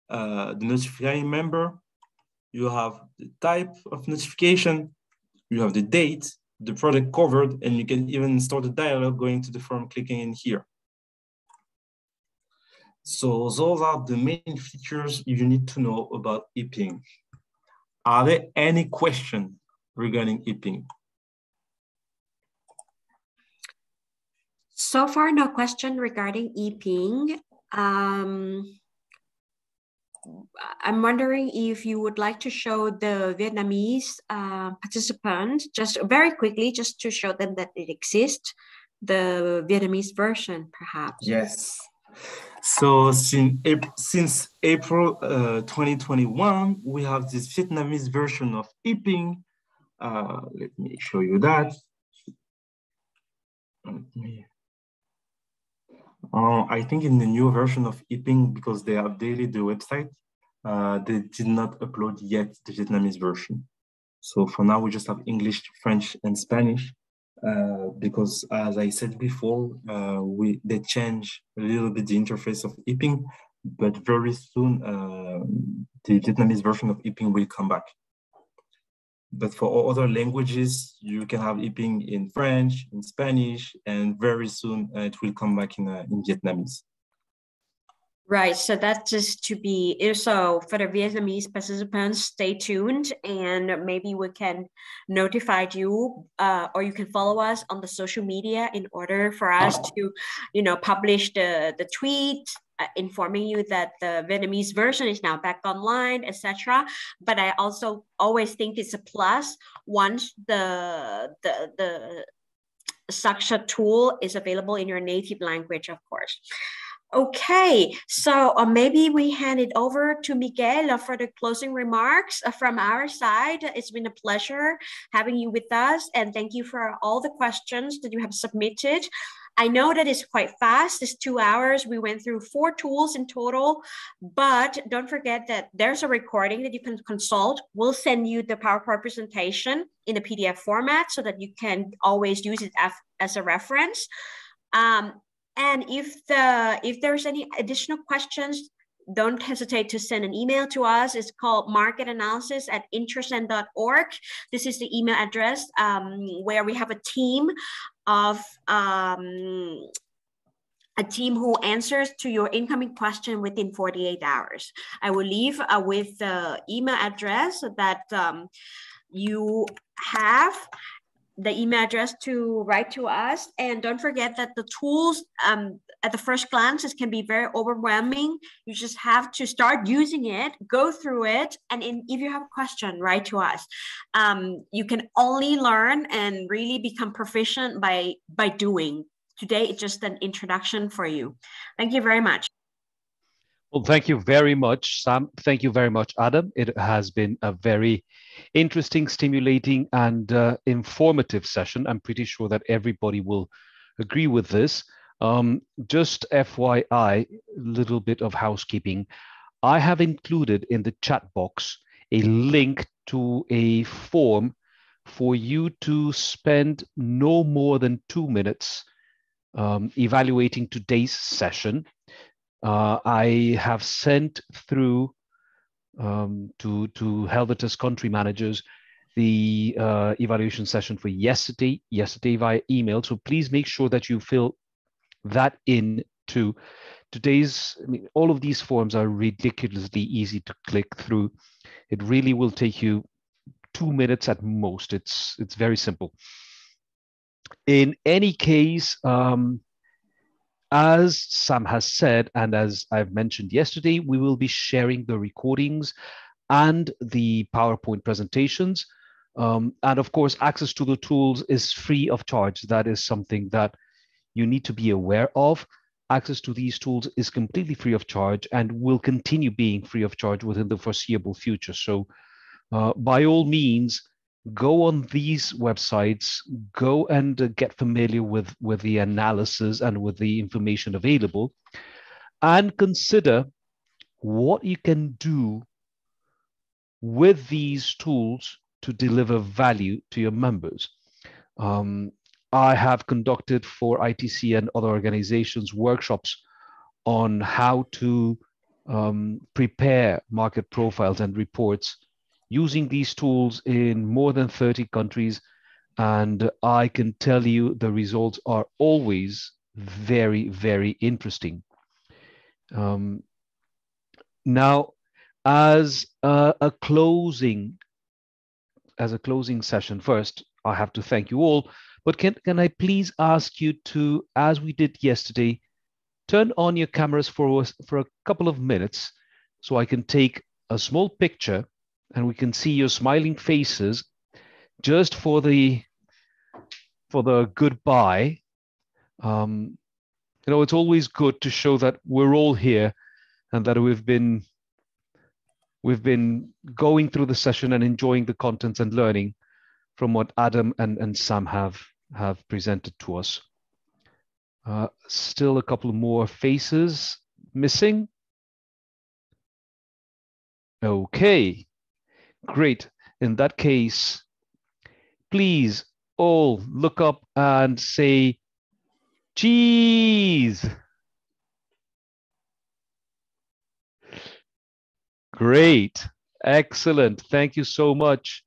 the notifying member, you have the type of notification, you have the date, the product covered, and you can even start the dialogue going to the form, clicking in here. So those are the main features you need to know about Eaping. Are there any questions regarding Eaping? So far, no question regarding Yiping. I'm wondering if you would like to show the Vietnamese participants just very quickly, just to show them that it exists, the Vietnamese version, perhaps. Yes. So since April 2021, we have this Vietnamese version of Yiping. Let me show you that. I think in the new version of Yiping, because they updated the website, they did not upload yet the Vietnamese version. So for now, we just have English, French, and Spanish. Because as I said before, they change a little bit the interface of Yiping, but very soon the Vietnamese version of Yiping will come back. But for all other languages, you can have Yiping in French, in Spanish, and very soon it will come back in Vietnamese. Right, so that's just to be, so for the Vietnamese participants, stay tuned and maybe we can notify you or you can follow us on the social media in order for us to, publish the tweet informing you that the Vietnamese version is now back online, etc. But I also always think it's a plus once the Saksha tool is available in your native language, of course. Okay, so maybe we hand it over to Miguel for the closing remarks from our side. It's been a pleasure having you with us, and thank you for all the questions that you have submitted. I know that it's quite fast, it's 2 hours. We went through 4 tools in total, but don't forget that there's a recording that you can consult. We'll send you the PowerPoint presentation in a PDF format so that you can always use it as a reference. And if there's any additional questions, don't hesitate to send an email to us. It's called marketanalysis@intrasend.org. This is the email address where we have a team who answers to your incoming question within 48 hours. I will leave with the email address that you have. The email address to write to us, and don't forget that the tools at the first glance can be very overwhelming. You just have to start using it, go through it, and if you have a question, write to us. You can only learn and really become proficient by doing. Today it's just an introduction for you. Thank you very much. Well, thank you very much, Sam. Thank you very much, Adam. It has been a very interesting, stimulating, and informative session. I'm pretty sure that everybody will agree with this. Just FYI, a little bit of housekeeping. I have included in the chat box a link to a form for you to spend no more than 2 minutes evaluating today's session. I have sent through to Helvetus country managers the evaluation session for yesterday via email. So please make sure that you fill that in too. All of these forms are ridiculously easy to click through. It really will take you 2 minutes at most. It's very simple. In any case, as Sam has said, and as I've mentioned yesterday, we will be sharing the recordings and the PowerPoint presentations. And of course, access to the tools is free of charge. That is something that you need to be aware of. Access to these tools is completely free of charge and will continue being free of charge within the foreseeable future. So by all means, go on these websites, go and get familiar with the analysis and with the information available, and consider what you can do with these tools to deliver value to your members. I have conducted for ITC and other organizations workshops on how to prepare market profiles and reports using these tools in more than 30 countries. And I can tell you the results are always very, very interesting. Now, as a closing session, first, I have to thank you all, But can I please ask you to, as we did yesterday, turn on your cameras for us for a couple of minutes so I can take a small picture and we can see your smiling faces just for the goodbye. You know, it's always good to show that we're all here and that we've been going through the session and enjoying the contents and learning from what Adam and Sam have presented to us. Still a couple more faces missing. Okay, great. In that case, please all look up and say cheese. Great. Excellent. Thank you so much.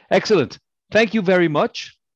Excellent. Thank you very much.